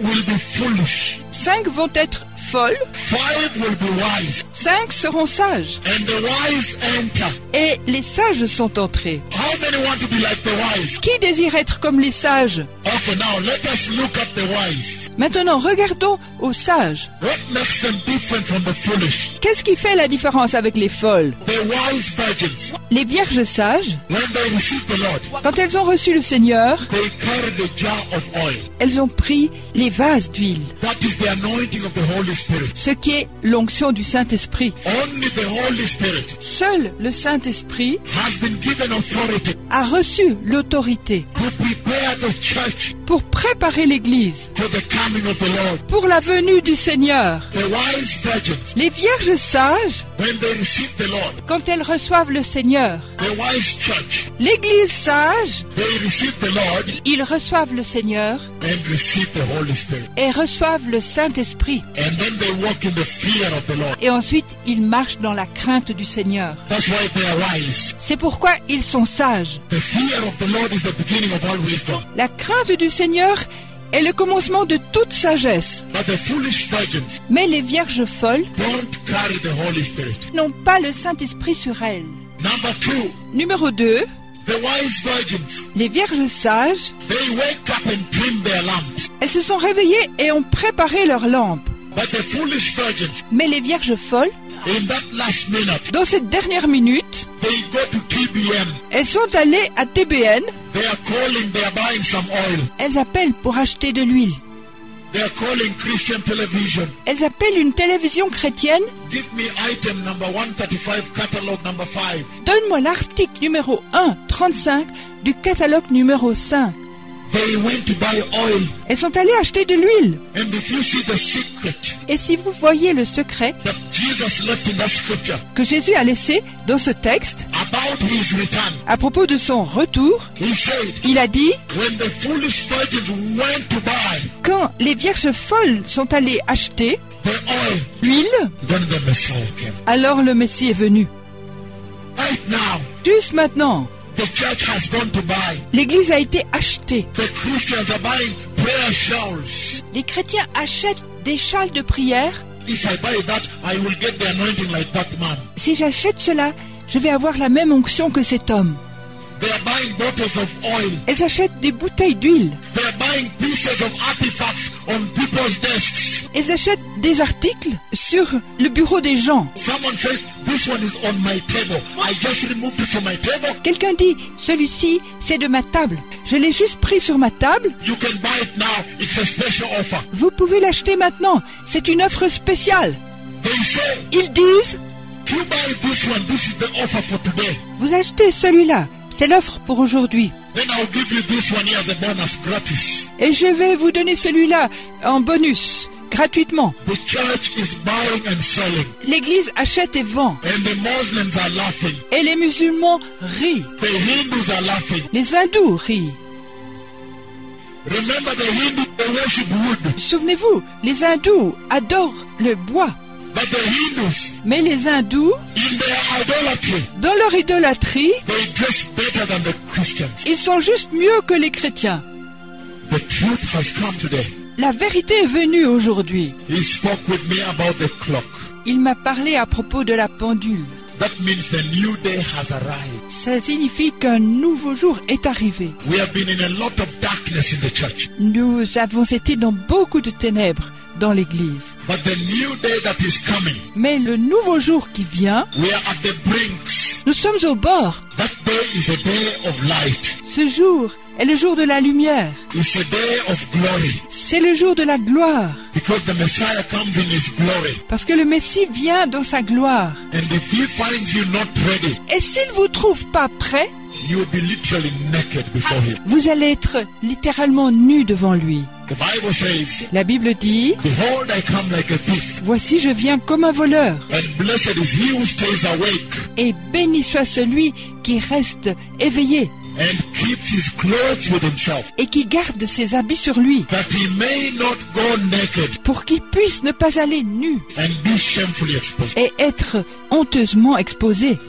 will be foolish. 5 vont être folles, 5 will be wise. 5 seront sages. And the wise enter. Et les sages sont entrés. How many want to be like the wise? Qui désire être comme les sages? Okay, now let us look at the wise. Maintenant, regardons aux sages. What makes them different from the foolish? Qu'est-ce qui fait la différence avec les folles? The wise virgins, Les vierges sages, when they received the Lord, quand elles ont reçu le Seigneur, they carried a jar of oil. elles ont pris les vases d'huile, That is the anointing of the Holy Spirit. ce qui est l'onction du Saint-Esprit. Only the Holy Spirit Seul le Saint-Esprit has been given authority a reçu l'autorité to prepare the church pour préparer l'Église for the coming of the Lord. pour la venue du Seigneur. The wise virgins, Les vierges sages, when when they receive the Lord, quand elles reçoivent le Seigneur. the wise church, L'Église sage, they receive the Lord ils reçoivent le Seigneur and receive the Holy Spirit. et reçoivent le Saint-Esprit. And then they walk in the fear of the Lord. Et ensuite, ils marchent dans la crainte du Seigneur. That's why they are wise. C'est pourquoi ils sont sages. The fear of the Lord is the beginning of all wisdom. La crainte du Seigneur est le commencement de toute sagesse. But the foolish virgins Mais les vierges folles don't carry the Holy Spirit. n'ont pas le Saint-Esprit sur elles. Number 2, Numéro 2, the wise virgins, les vierges sages, they wake up and trim their lamps. elles se sont réveillées et ont préparé leurs lampes. But the foolish virgins, Mais les vierges folles, in that last minute, dans cette dernière minute, they go to TBM. elles sont allées à TBN, They are calling, they are buying some oil. elles appellent pour acheter de l'huile. They are calling Christian television. Elles appellent une télévision chrétienne. Give me item number 135, catalog number 5. Donne-moi l'article numéro 135 du catalogue numéro 5. They went to buy oil. Elles sont allées acheter de l'huile. And if you see the secret Et si vous voyez le secret that Jesus left in that scripture que Jésus a laissé dans ce texte about his return, à propos de son retour, he said, il a dit, when the foolish virgins went to buy quand les vierges folles sont allées acheter the oil, l'huile, then the Messiah came. alors le Messie est venu. Right now, Juste maintenant, the church has gone to buy. l'Église a été achetée. The Christians are buying prayer shawls. Les chrétiens achètent des châles de prière. If I buy that, I will get the anointing like that man. Si j'achète cela, je vais avoir la même onction que cet homme. They are buying bottles of oil. Elles achètent des bouteilles d'huile. They are buying pieces of artifacts on people's desks. Elles achètent des articles sur le bureau des gens. Someone says, this one is on my table. I just removed it from my table. Quelqu'un dit, celui-ci, c'est de ma table. Je l'ai juste pris sur ma table. You can buy it now. It's a special offer. Vous pouvez l'acheter maintenant. C'est une offre spéciale. They say, Ils disent, you buy this one. This is the offer for today. vous achetez celui-là. C'est l'offre pour aujourd'hui. Then I'll give you this one here as a bonus, gratis. Et je vais vous donner celui-là en bonus, gratuitement. The church is buying and selling. L'Église achète et vend. And the Muslims are laughing. Et les musulmans rient. The Hindus are laughing. Les hindous rient. Remember the Hindus, they worship wood. Souvenez-vous, les hindous adorent le bois. But the Hindus, Mais les hindous, in their idolatry, dans leur idolâtrie, they dress better than the Christians. ils sont juste mieux que les chrétiens. The truth has come today. La vérité est venue aujourd'hui. He spoke with me about the clock. Il m'a parlé à propos de la pendule. That means the new day has arrived. Ça signifie qu'un nouveau jour est arrivé. We have been in a lot of darkness in the church. Nous avons été dans beaucoup de ténèbres dans l'Église. But the new day that is coming, Mais le nouveau jour qui vient, we are at the brinks. nous sommes au bord. That day is a day of light. Ce jour est le jour de la lumière. It's a day of glory. C'est le jour de la gloire. Because the Messiah comes in his glory. Parce que le Messie vient dans sa gloire. And if he finds you not ready, Et s'il ne vous trouve pas prêt, you will be literally naked before him. vous allez être littéralement nu devant lui. The Bible says, La Bible dit, behold, I come like a thief. voici je viens comme un voleur. And blessed is he who stays awake Et béni soit celui qui reste éveillé and keeps his clothes with himself, et qui garde ses habits sur lui, that he may not go naked pour qu'il puisse ne pas aller nu and be shamefully exposed. et être honteusement exposé.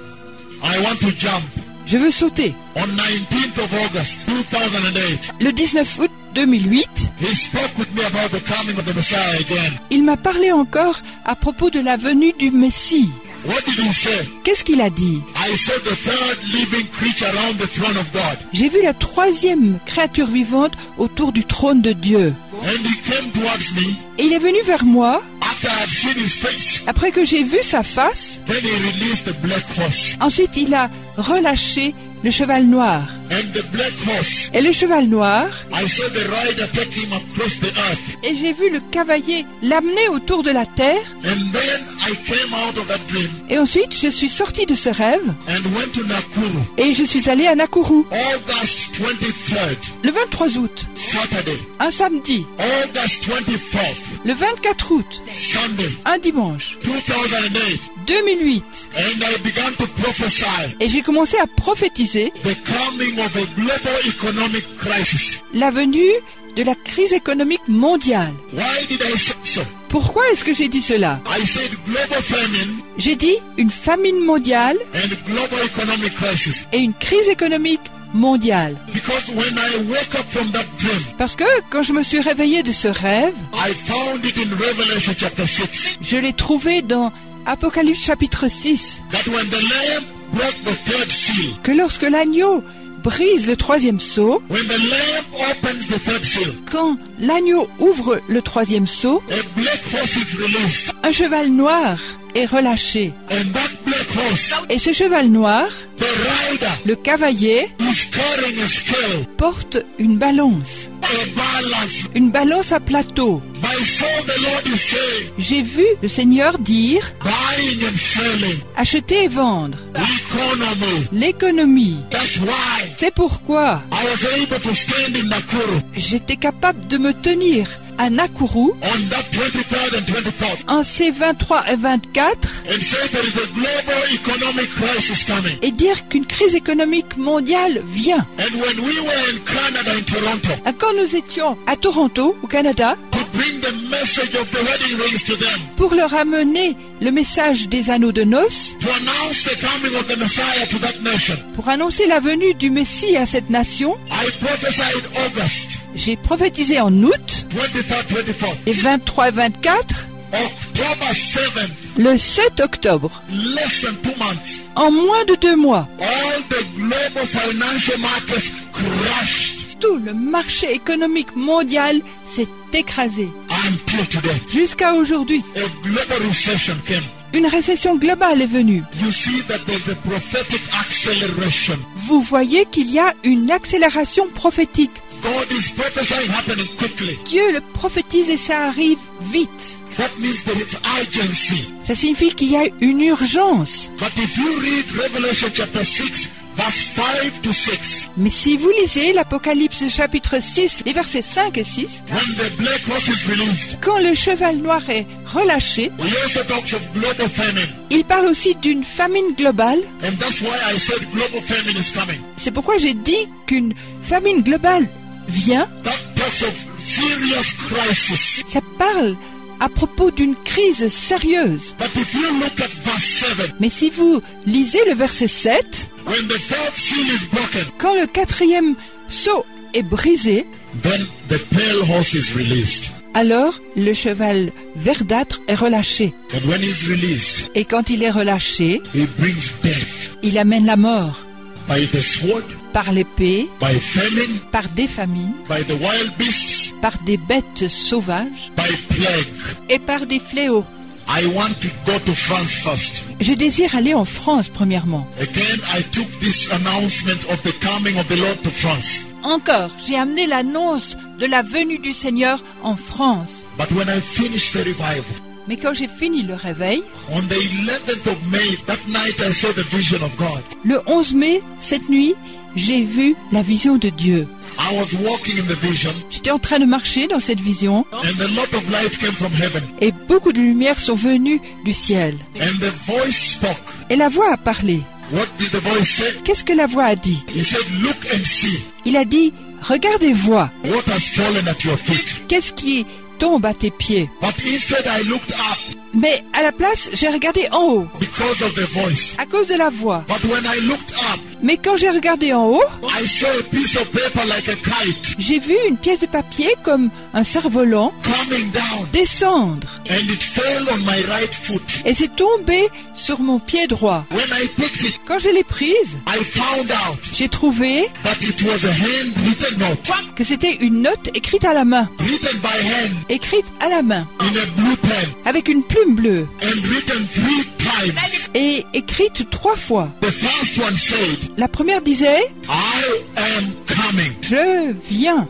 I want to jump. Je veux sauter. On 19th of August, 2008, Le 19 août 2008, he spoke with me about the coming of the Messiah again. il m'a parlé encore à propos de la venue du Messie. What did he say? Qu'est-ce qu'il a dit? I saw the third living creature around the throne of God. J'ai vu la troisième créature vivante autour du trône de Dieu. And he came towards me. Et il est venu vers moi, After I had seen his face, après que j'ai vu sa face. then he released the black horse. Ensuite, il a relâché le cheval noir. And the black horse, Et le cheval noir, I saw the rider take him across the earth. et j'ai vu le cavalier l'amener autour de la terre. And then I came out of that dream Et ensuite, je suis sorti de ce rêve and went to Nakuru, et je suis allé à Nakuru August 23rd, le 23 août, Saturday, un samedi, August 24th, le 24 août, Sunday, un dimanche, 2008, 2008. and I began to prophesy Et j'ai commencé à prophétiser the coming of a global economic crisis. la venue de la crise économique mondiale. Why did I say so? Pourquoi est-ce que j'ai dit cela? I said global famine J'ai dit une famine mondiale and global economic crisis. et une crise économique mondiale. Because when I woke up from that dream, Parce que quand je me suis réveillé de ce rêve, I found it in Revelation chapter 6. je l'ai trouvé dans Apocalypse chapitre 6, That when the Lamb broke the third seal, que lorsque l'agneau brise le troisième sceau, when the Lamb opens the third seal, quand l'agneau ouvre le troisième sceau, a black horse is released. un cheval noir est relâché. And that black horse, Et ce cheval noir, the rider, le cavalier, is carrying a scale, porte une balance a balance. à plateau. My soul, the Lord is saying, J'ai vu le Seigneur dire buying and selling, acheter et vendre, economy. l'économie. That's why C'est pourquoi I was able to stand in Nakuru j'étais capable de me tenir à Nakuru on that 23rd and 24th en ces 23 et 24 and say there is a global economic crisis coming. et dire qu'une crise économique mondiale vient. And when we were in Canada, in Toronto, Quand nous étions à Toronto, au Canada, to bring the message of the wedding rings to them, pour leur amener le message des anneaux de noces, to announce the coming of the Messiah to that nation, pour annoncer la venue du Messie à cette nation, I prophesied August j'ai prophétisé en août, 23rd, 24th, et 23 et 24, October 7th, le 7 octobre, less than 2 months, en moins de 2 mois. all the global financial markets crashed Tout le marché économique mondial s'est écrasé. until today. Jusqu'à aujourd'hui, A global recession came. une récession globale est venue. You see that there's a prophetic acceleration. Vous voyez qu'il y a une accélération prophétique. God is prophesying happening quickly. Dieu le prophétise et ça arrive vite. That means there is urgency. Ça signifie qu'il y a une urgence. But if you read Revelation chapter 6, verse 5 to 6, Mais si vous lisez l'Apocalypse chapitre 6, les versets 5 et 6, when the black horse is released, quand le cheval noir est relâché, we also talk of global famine. il parle aussi d'une famine globale. And that's why I said global famine is coming. C'est pourquoi j'ai dit qu'une famine globale vient. That talks of serious crisis. Ça parle à propos d'une crise sérieuse. But if you look at verse 7, Mais si vous lisez le verset 7, when the third seal is broken, quand le quatrième sceau est brisé, then the pale horse is released. alors le cheval verdâtre est relâché. And when he's released, Et quand il est relâché, he brings death il amène la mort by the sword, par l'épée, by famine, par des famines, by the wild beasts, par des bêtes sauvages by plague. et par des fléaux. I want to go to France first. Je désire aller en France premièrement. Again, I took this announcement of the coming of the Lord to France. Encore, j'ai amené l'annonce de la venue du Seigneur en France. But when I finished the revival, Mais quand j'ai fini le réveil, on the 11th of May, that night I saw the vision of God. le 11 mai, cette nuit, j'ai vu la vision de Dieu. I was walking in the vision, J'étais en train de marcher dans cette vision and a lot of light came from heaven. et beaucoup de lumières sont venues du ciel. And the voice spoke. Et la voix a parlé. What did the voice say? Qu'est-ce que la voix a dit? He said, look and see Il a dit, regarde et vois. what has fallen at your feet. Qu'est-ce qui tombe à tes pieds? But instead I looked up Mais à la place, j'ai regardé en haut, because of the voice. à cause de la voix. But when I looked up, Mais quand j'ai regardé en haut, I saw a piece of paper like a kite j'ai vu une pièce de papier comme un cerf-volant coming down, descendre. and it fell on my right foot. Et c'est tombé sur mon pied droit. When I picked it, Quand je l'ai prise, I found out j'ai trouvé that it was a handwritten note, que c'était une note écrite à la main. written by hand Écrite à la main, in a blue pen, avec une plume bleue. and written 3 times. Et écrite 3 fois. The first one said, La première disait, I am coming. je viens.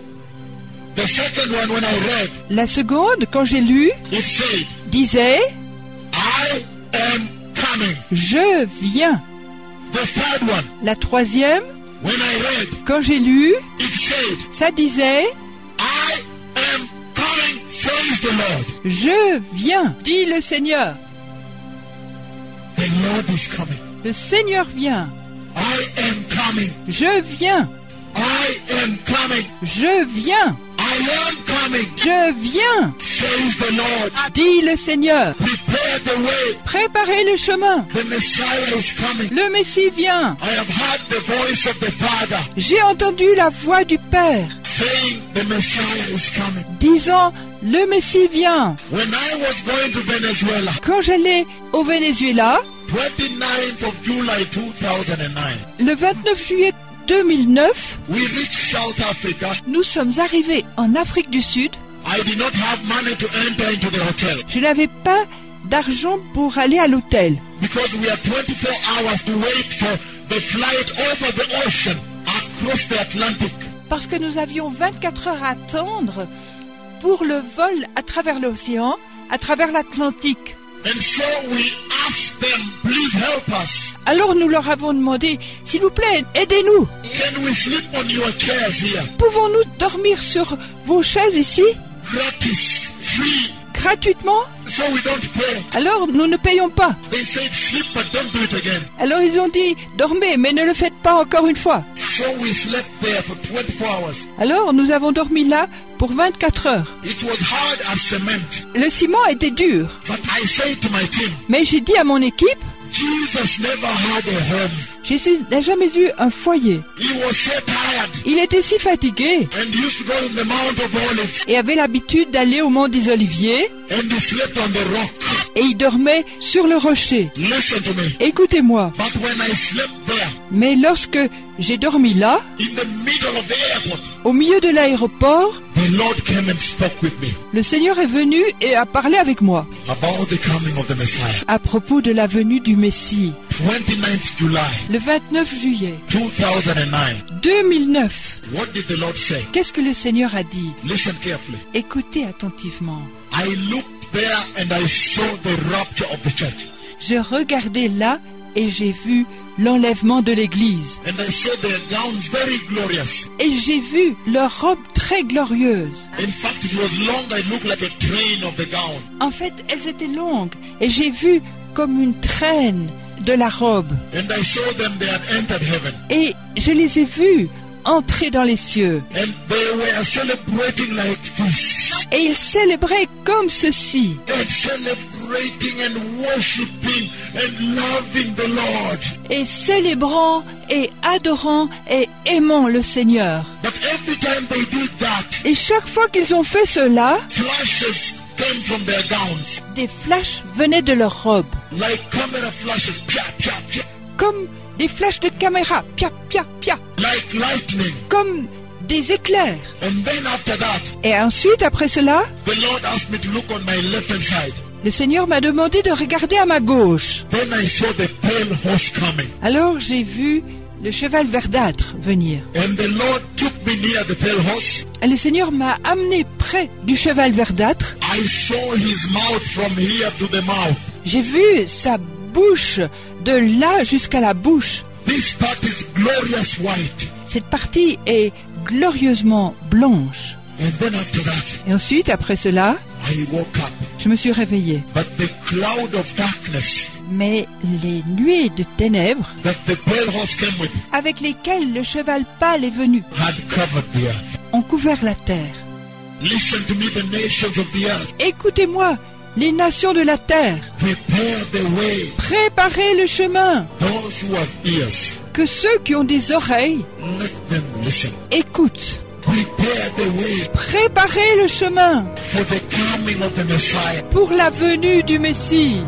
The second one, when I read, La seconde, quand j'ai lu, it said, disait, I coming. Je viens. The third one, La troisième, when I read, quand j'ai lu, it said, ça disait I am coming, says the Lord. Je viens, dit le Seigneur. The Lord is coming. Le Seigneur vient. I am coming. Je viens. I am coming. Je viens. I am coming, Je viens, says the Lord. dit le Seigneur. Prepare the way. Préparez le chemin. The Messiah is coming. Le Messie vient. I have heard the voice of the Father J'ai entendu la voix du Père saying the Messiah is coming. disant le Messie vient. When I was going to Venezuela, Quand j'allais au Venezuela, 29th of July 2009, le 29 juillet 2009, we reached South Africa. nous sommes arrivés en Afrique du Sud. I did not have money to enter into the hotel Je n'avais pas d'argent pour aller à l'hôtel because we had 24 hours to wait for the flight over the ocean across the Atlantic. parce que nous avions 24 heures à attendre pour le vol à travers l'océan, à travers l'Atlantique. And so we asked them, please help us. Alors nous leur avons demandé, s'il vous plaît, aidez-nous. Can we sleep on your chairs here? Pouvons-nous dormir sur vos chaises ici, Gratis, free, gratuitement? so we don't pay. Alors nous ne payons pas. They said sleep but don't do it again. Alors ils ont dit, dormez, mais ne le faites pas encore une fois. So we slept there for 24 hours. Alors nous avons dormi là pour 24 heures. It was hard as cement. Le ciment était dur, But I said to my team, mais j'ai dit à mon équipe, Jesus never had a home. Jésus n'a jamais eu un foyer. He was so tired Il était si fatigué and used to go to the Mount of Olives et avait l'habitude d'aller au mont des Oliviers and he slept on the rock. et il dormait sur le rocher. Listen to me. Écoutez-moi, But when I slept there, mais lorsque j'ai dormi là, in the middle of the airport, au milieu de l'aéroport, the Lord came and spoke with me le Seigneur est venu et a parlé avec moi about the coming of the Messiah. à propos de la venue du Messie. 29th July Le 29 juillet 2009. 2009, What did the Lord say? qu'est-ce que le Seigneur a dit? Listen carefully. Écoutez attentivement. I looked there and I saw the rapture of the church. Je regardais là et j'ai vu l'enlèvement de l'Église. And I saw their gowns very glorious. Et j'ai vu leur robe très glorieuse. In fact, it was long. I looked like a train of the gown. En fait, elles étaient longues et j'ai vu comme une traîne de la robe. And I saw them, they had entered heaven. Et je les ai vus entrer dans les cieux. And they were celebrating like this. Et ils célébraient comme ceci. And celebrating and worshiping and loving the Lord. Et célébrant et adorant et aimant le Seigneur. But every time they did that, Et chaque fois qu'ils ont fait cela, flashes came from their gowns. des flashs venaient de leur robe. Like camera flashes. Pia, pia, pia. Comme des flashs de caméra. Pia, pia, pia. Like lightning. Comme des éclairs. And then after that, Et ensuite, après cela, the Lord asked me to look on my left hand side. le Seigneur m'a demandé de regarder à ma gauche. Then I saw the pale horse coming. Alors j'ai vu le cheval verdâtre venir. And the Lord took me near the pale horse. Et le Seigneur m'a amené près du cheval verdâtre. I saw his mouth from here to the mouth. J'ai vu sa bouche de là jusqu'à la bouche. This part is glorious white. Cette partie est glorieusement blanche. And then after that, Et ensuite, après cela, I woke up. je me suis réveillé. But the cloud of darkness Mais les nuées de ténèbres that the pale horse came with avec lesquelles le cheval pâle est venu had covered the earth. ont couvert la terre. Listen to me, the nations of the earth. Écoutez-moi, les nations de la terre, Prepare the way. préparez le chemin. Those who have ears, Que ceux qui ont des oreilles let them listen. écoutent. Prepare the way Préparez le chemin for the coming of the Messiah. pour la venue du Messie.